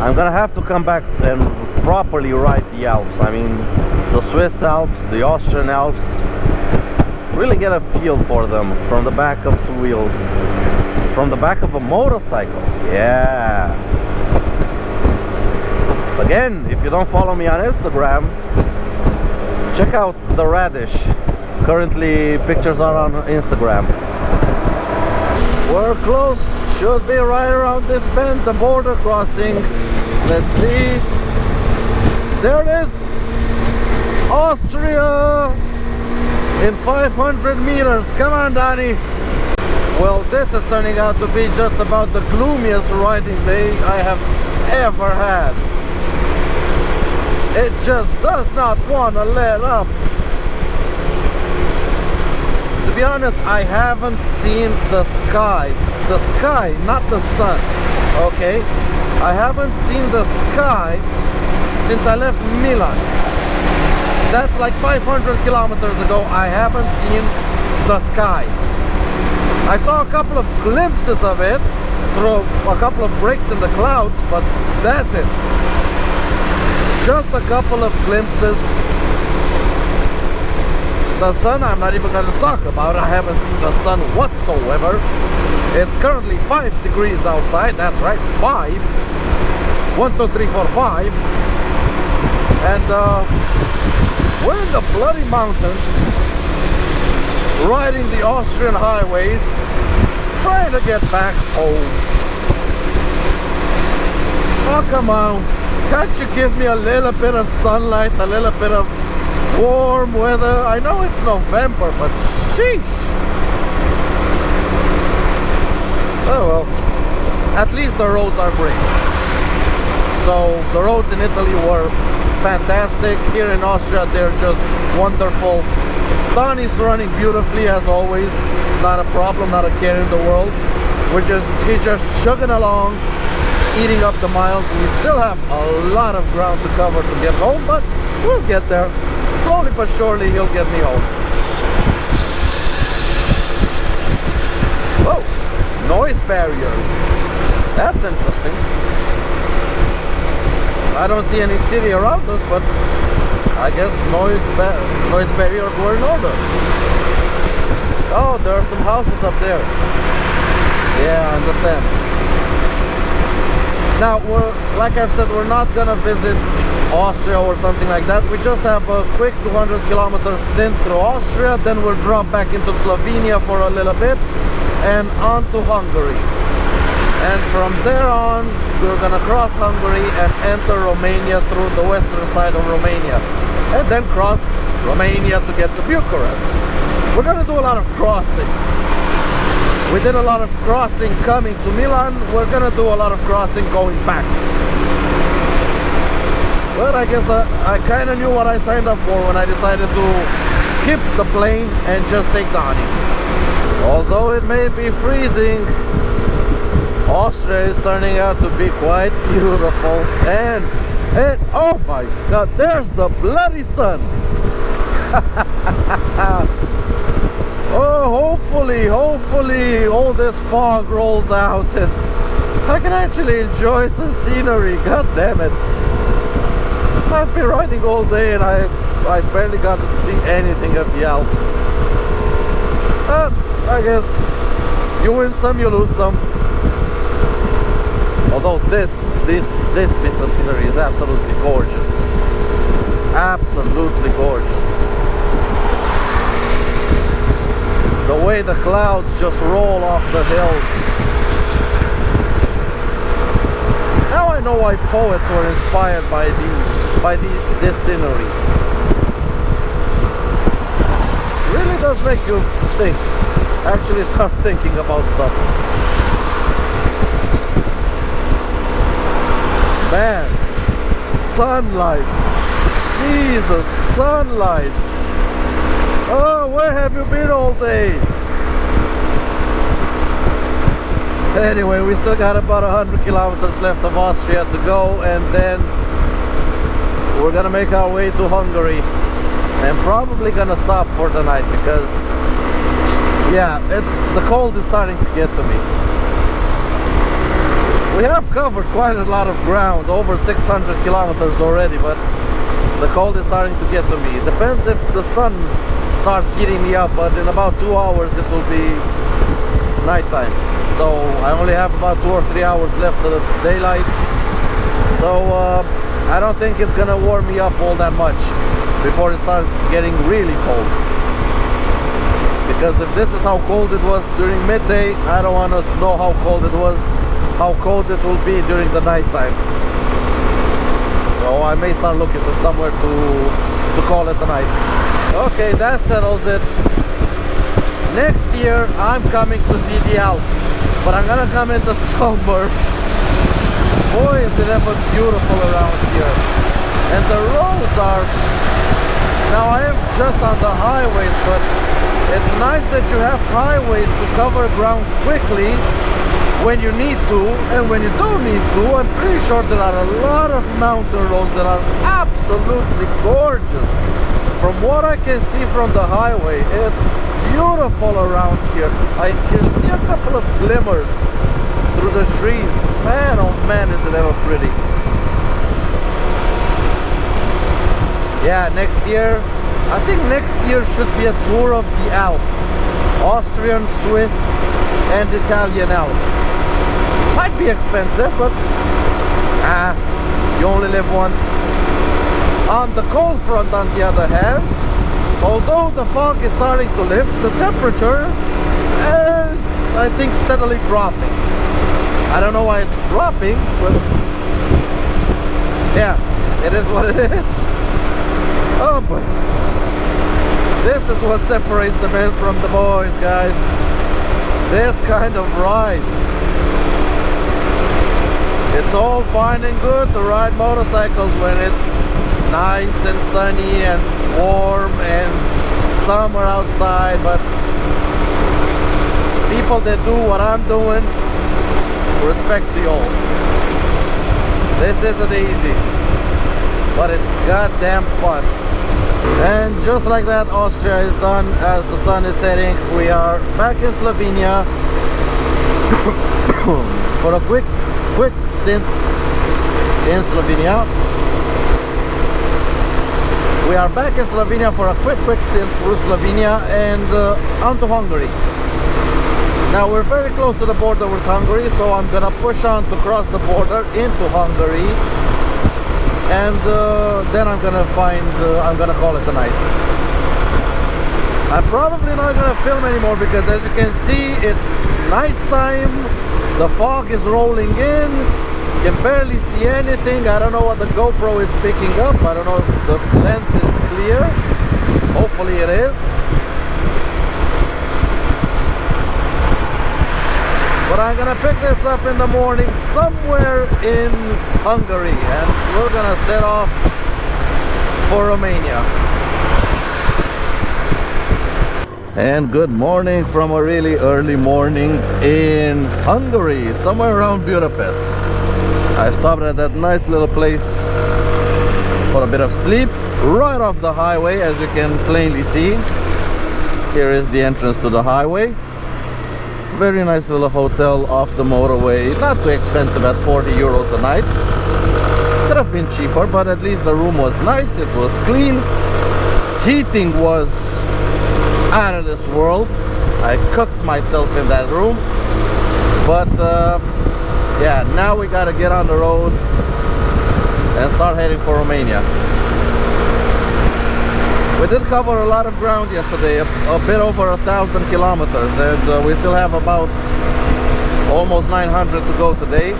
I'm gonna have to come back and properly ride the Alps. I mean, the Swiss Alps, the Austrian Alps. Really get a feel for them from the back of 2 wheels. From the back of a motorcycle. Yeah. Again, if you don't follow me on Instagram, check out the Radish. Currently pictures are on Instagram. We're close, should be right around this bend, the border crossing. Let's see. There it is, Austria in 500 meters. Come on, Donnie. Well, this is turning out to be just about the gloomiest riding day I have ever had. It just does not want to let up. To be honest, I haven't seen the sky, not the sun, okay? I haven't seen the sky since I left Milan. That's like 500 kilometers ago. I haven't seen the sky. I saw a couple of glimpses of it through a couple of breaks in the clouds, but that's it. Just a couple of glimpses. The sun, I'm not even going to talk about. I haven't seen the sun whatsoever. It's currently 5 degrees outside. That's right, 5. 1, 2, 3, 4, 5. And we're in the bloody mountains, riding the Austrian highways, trying to get back home. Oh, come on. Can't you give me a little bit of sunlight, a little bit of warm weather? I know it's November, but sheesh. Oh well, at least the roads are great. So the roads in Italy were fantastic. Here in Austria, they're just wonderful. Donnie's running beautifully as always. Not a problem, not a care in the world. He's just chugging along, eating up the miles. We still have a lot of ground to cover to get home, but we'll get there. Slowly but surely he'll get me home. Whoa, noise barriers. That's interesting. I don't see any city around us, but I guess noise barriers were in order. Oh, there are some houses up there. Yeah, I understand. Now, like I've said, we're not gonna visit Austria or something like that. We just have a quick 200 kilometer stint through Austria, then we'll drop back into Slovenia for a little bit and on to Hungary. And from there on, we're gonna cross Hungary and enter Romania through the western side of Romania, and then cross Romania to get to Bucharest. We're gonna do a lot of crossing. We did a lot of crossing coming to Milan. We're gonna do a lot of crossing going back. But I guess I kind of knew what I signed up for when I decided to skip the plane and just take Donnie. Although it may be freezing, Austria is turning out to be quite beautiful. And oh my god, there's the bloody sun. Oh, hopefully all this fog rolls out and I can actually enjoy some scenery. God damn it. I've been riding all day and I barely got to see anything of the Alps. But I guess you win some, you lose some. Although this piece of scenery is absolutely gorgeous. Absolutely gorgeous. The way the clouds just roll off the hills. Now I know why poets were inspired by this scenery. Really does make you think. Actually start thinking about stuff. Man, sunlight. Jesus, sunlight. Oh, where have you been all day? Anyway, we still got about 100 kilometers left of Austria to go, and then we're gonna make our way to Hungary and probably gonna stop for the night because yeah, the cold is starting to get to me. We have covered quite a lot of ground, over 600 kilometers already, but the cold is starting to get to me. It depends if the sun starts heating me up, but in about 2 hours it will be nighttime. So I only have about 2 or 3 hours left of the daylight. So I don't think it's gonna warm me up all that much before it starts getting really cold. Because if this is how cold it was during midday, I don't want to know how cold it will be during the nighttime. So I may start looking for somewhere to call it a night. Okay, that settles it. Next year I'm coming to see the Alps, but I'm gonna come in the summer. Boy, is it ever beautiful around here. And the roads are, now I am just on the highways, but it's nice that you have highways to cover ground quickly when you need to, and when you don't need to, I'm pretty sure there are a lot of mountain roads that are absolutely gorgeous. From what I can see from the highway, it's beautiful around here. I can see a couple of glimmers through the trees. Man, oh man, is it ever pretty. Yeah, next year, I think next year should be a tour of the Alps. Austrian, Swiss, and Italian Alps. Might be expensive, but you only live once. On the cold front, on the other hand, although the fog is starting to lift, the temperature is, I think, steadily dropping. I don't know why it's dropping, but yeah, it is what it is. Oh boy. This is what separates the men from the boys, guys. This kind of ride. It's all fine and good to ride motorcycles when it's nice and sunny and warm and summer outside, but people that do what I'm doing, respect to you all. This isn't easy, but it's goddamn fun. And just like that, Austria is done. As the sun is setting, we are back in Slovenia for a quick stint in Slovenia. We are back in Slovenia for a quick stint through Slovenia and on to Hungary. Now we're very close to the border with Hungary, so I'm gonna push on to cross the border into Hungary. And then I'm gonna call it a night. I'm probably not gonna film anymore because, as you can see, it's nighttime. The fog is rolling in. You can barely see anything. I don't know what the GoPro is picking up. I don't know if the lens is clear. Hopefully it is. But But I'm gonna pick this up in the morning somewhere in Hungary, and we're gonna set off for Romania. And good morning from a really early morning in Hungary, somewhere around Budapest. I stopped at that nice little place for a bit of sleep right off the highway, as you can plainly see. Here is the entrance to the highway. Very nice little hotel off the motorway, not too expensive at 40 euros a night. Could have been cheaper, but at least the room was nice, it was clean. Heating was out of this world. I cooked myself in that room. But yeah, now we gotta get on the road and start heading for Romania. We did cover a lot of ground yesterday, a bit over 1,000 kilometers, and we still have about almost 900 to go today.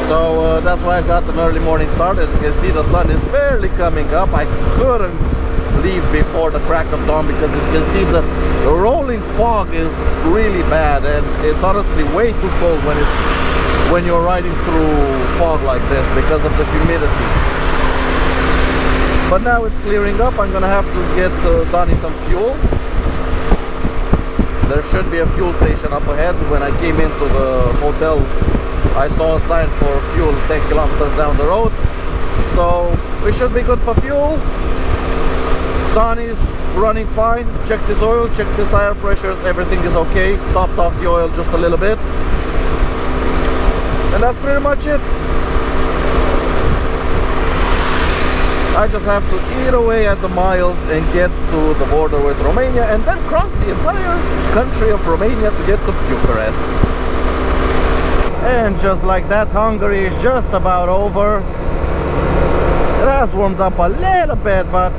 So that's why I got an early morning start. As you can see, the sun is barely coming up. I couldn't leave before the crack of dawn because, as you can see, the rolling fog is really bad, and it's honestly way too cold when you're riding through fog like this because of the humidity. But now it's clearing up. I'm gonna have to get Donnie some fuel. There should be a fuel station up ahead. When I came into the hotel, I saw a sign for fuel 10 kilometers down the road. So we should be good for fuel. Donnie's running fine. Checked his oil, checked his tire pressures, everything is okay. Topped off the oil just a little bit. And that's pretty much it. I just have to eat away at the miles and get to the border with Romania, and then cross the entire country of Romania to get to Bucharest. And just like that, Hungary is just about over. It has warmed up a little bit, but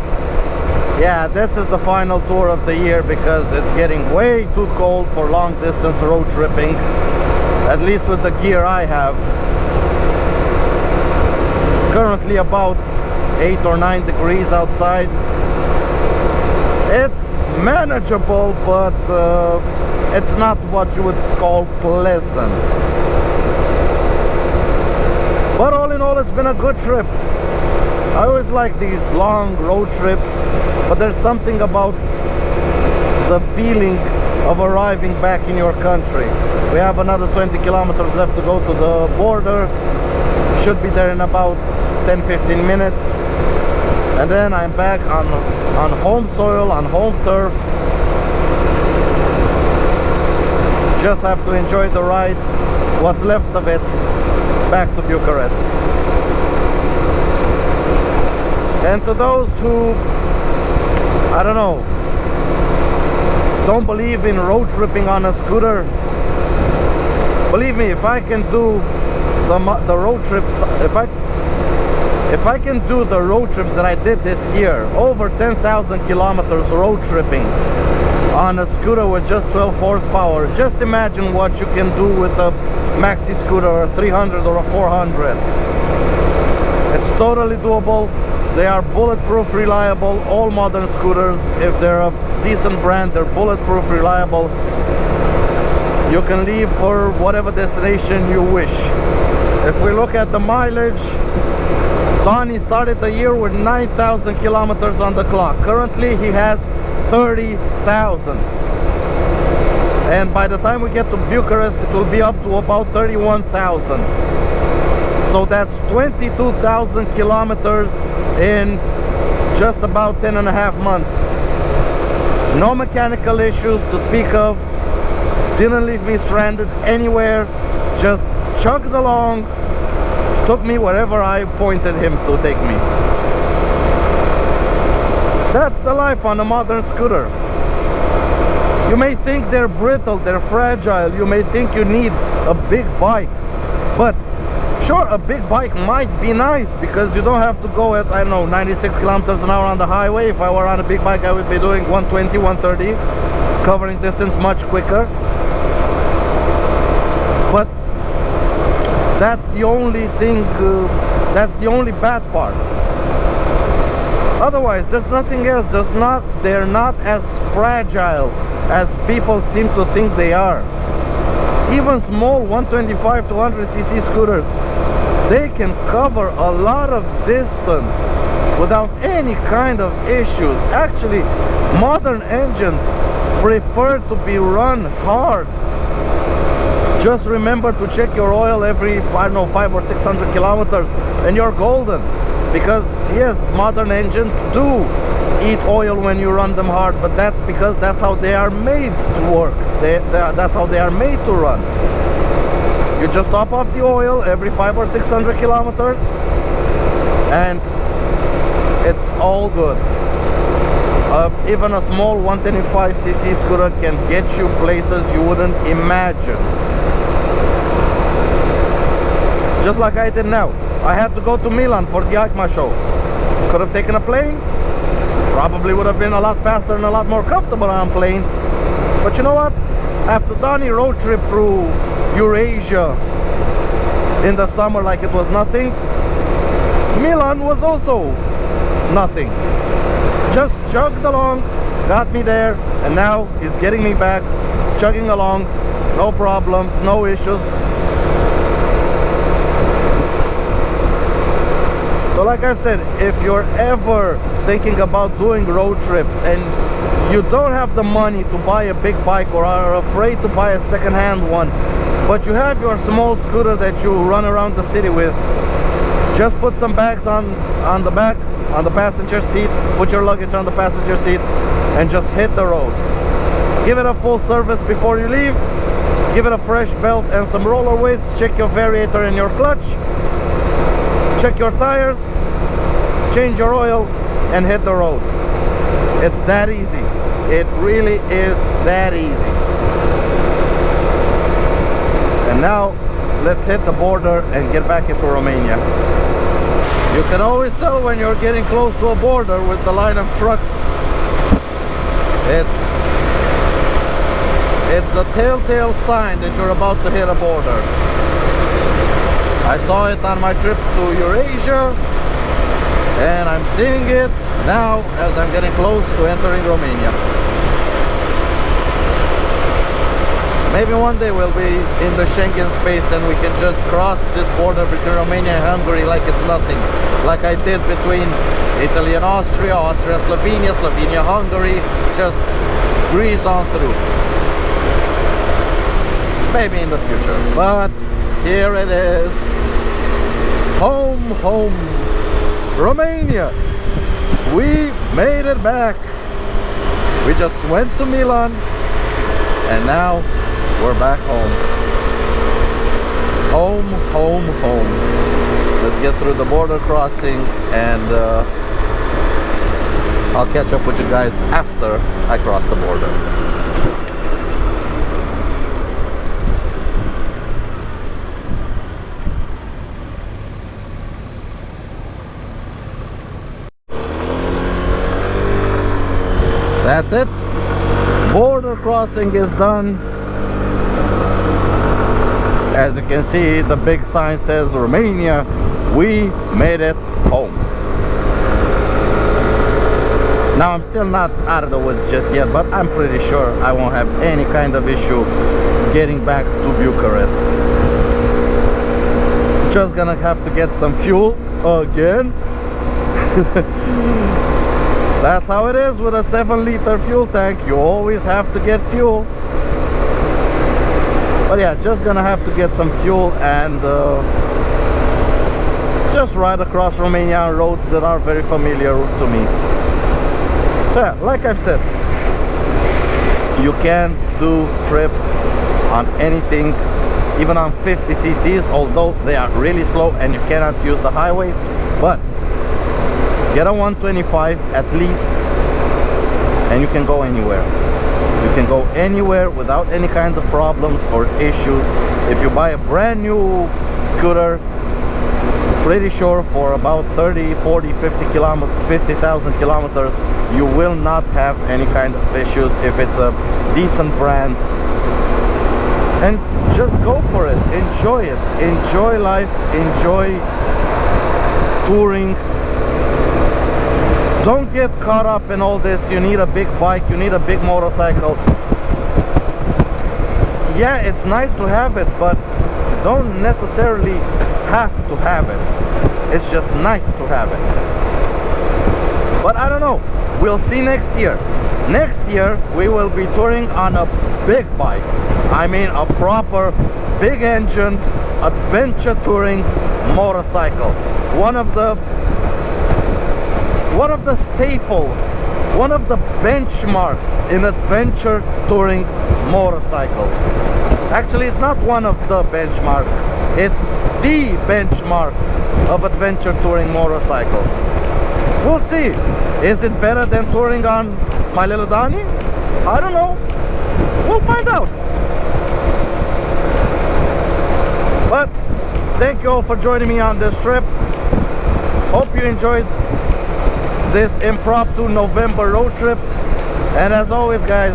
yeah, this is the final tour of the year because it's getting way too cold for long distance road tripping, at least with the gear I have. Currently about 8 or 9 degrees outside. It's manageable, but it's not what you would call pleasant. But all in all, it's been a good trip. I always like these long road trips, but there's something about the feeling of arriving back in your country. We have another 20 kilometers left to go to the border. Should be there in about 10-15 minutes. And then I'm back on home soil, on home turf. Just have to enjoy the ride, what's left of it, back to Bucharest. And to those who, I don't know, don't believe in road tripping on a scooter, believe me, if I can do the road trips, if I can do the road trips that I did this year, over 10,000 kilometers road tripping on a scooter with just 12 horsepower, just imagine what you can do with a maxi scooter, a 300 or a 400. It's totally doable. They are bulletproof, reliable. All modern scooters, if they're a decent brand, they're bulletproof, reliable. You can leave for whatever destination you wish. If we look at the mileage, Donnie started the year with 9,000 kilometers on the clock. Currently he has 30,000. And by the time we get to Bucharest, it will be up to about 31,000. So that's 22,000 kilometers in just about 10.5 months. No mechanical issues to speak of. Didn't leave me stranded anywhere. Just chugged along. Took me wherever I pointed him to take me. That's the life on a modern scooter. You may think they're brittle, they're fragile, you may think you need a big bike, but sure, a big bike might be nice because you don't have to go at, I don't know, 96 kilometers an hour on the highway. If I were on a big bike, I would be doing 120, 130, covering distance much quicker. But that's the only thing, that's the only bad part. Otherwise, there's nothing else. They're not as fragile as people seem to think they are. Even small 125 to 100cc scooters, they can cover a lot of distance without any kind of issues. Actually, modern engines prefer to be run hard. Just remember to check your oil every, I don't know, 500 or 600 kilometers and you're golden. Because yes, modern engines do eat oil when you run them hard, but that's because that's how they are made to work. That's how they are made to run. You just top off the oil every 500 or 600 kilometers and it's all good. Even a small 125cc scooter can get you places you wouldn't imagine. Just like I did now. I had to go to Milan for the EICMA show. Could have taken a plane. Probably would have been a lot faster and a lot more comfortable on a plane. But you know what? After Donnie road trip through Eurasia in the summer like it was nothing, Milan was also nothing. Just chugged along, got me there, and now he's getting me back, chugging along, no problems, no issues. So like I said, if you're ever thinking about doing road trips and you don't have the money to buy a big bike or are afraid to buy a second-hand one, but you have your small scooter that you run around the city with, just put some bags on the back, on the passenger seat, put your luggage on the passenger seat, and just hit the road. Give it a full service before you leave, give it a fresh belt and some roller weights, check your variator and your clutch, check your tires, change your oil, and hit the road. It's that easy. It really is that easy. And now let's hit the border and get back into Romania. You can always tell when you're getting close to a border with the line of trucks. It's the telltale sign that you're about to hit a border. I saw it on my trip to Eurasia, and I'm seeing it now as I'm getting close to entering Romania. Maybe one day we'll be in the Schengen space and we can just cross this border between Romania and Hungary like it's nothing. Like I did between Italy and Austria, Austria, Slovenia, Slovenia, Hungary, just breeze on through. Maybe in the future, but here it is. Home, home, Romania. We made it back. We just went to Milan and now we're back home. Home, home, home. Let's get through the border crossing and I'll catch up with you guys after I cross the border. That's it. Border crossing is done. As you can see, the big sign says Romania. We made it home. Now I'm still not out of the woods just yet, but I'm pretty sure I won't have any kind of issue getting back to Bucharest. Just gonna have to get some fuel again. That's how it is with a 7-liter fuel tank. You always have to get fuel. But yeah, just gonna have to get some fuel and just ride across Romania on roads that are very familiar to me. So yeah, like I've said, you can do trips on anything, even on 50 cc's, although they are really slow and you cannot use the highways. But get a 125 at least and you can go anywhere. You can go anywhere without any kinds of problems or issues. If you buy a brand new scooter, pretty sure for about 30, 40, 50,000 kilometers, you will not have any kind of issues if it's a decent brand. And just go for it. Enjoy it. Enjoy life. Enjoy touring. Don't get caught up in all this. You need a big bike, you need a big motorcycle. Yeah, it's nice to have it, but you don't necessarily have to have it. It's just nice to have it. But I don't know, we'll see next year. Next year we will be touring on a big bike. I mean a proper big engine adventure touring motorcycle. One of the staples, one of the benchmarks in adventure touring motorcycles. Actually, it's not one of the benchmarks, it's the benchmark of adventure touring motorcycles. We'll see. Is it better than touring on my little Donnie? I don't know. We'll find out. But thank you all for joining me on this trip. Hope you enjoyed this impromptu November road trip. And as always, guys,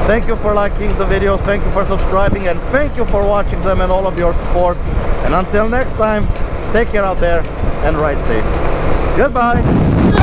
thank you for liking the videos, thank you for subscribing, and thank you for watching them and all of your support. And until next time, take care out there and ride safe. Goodbye.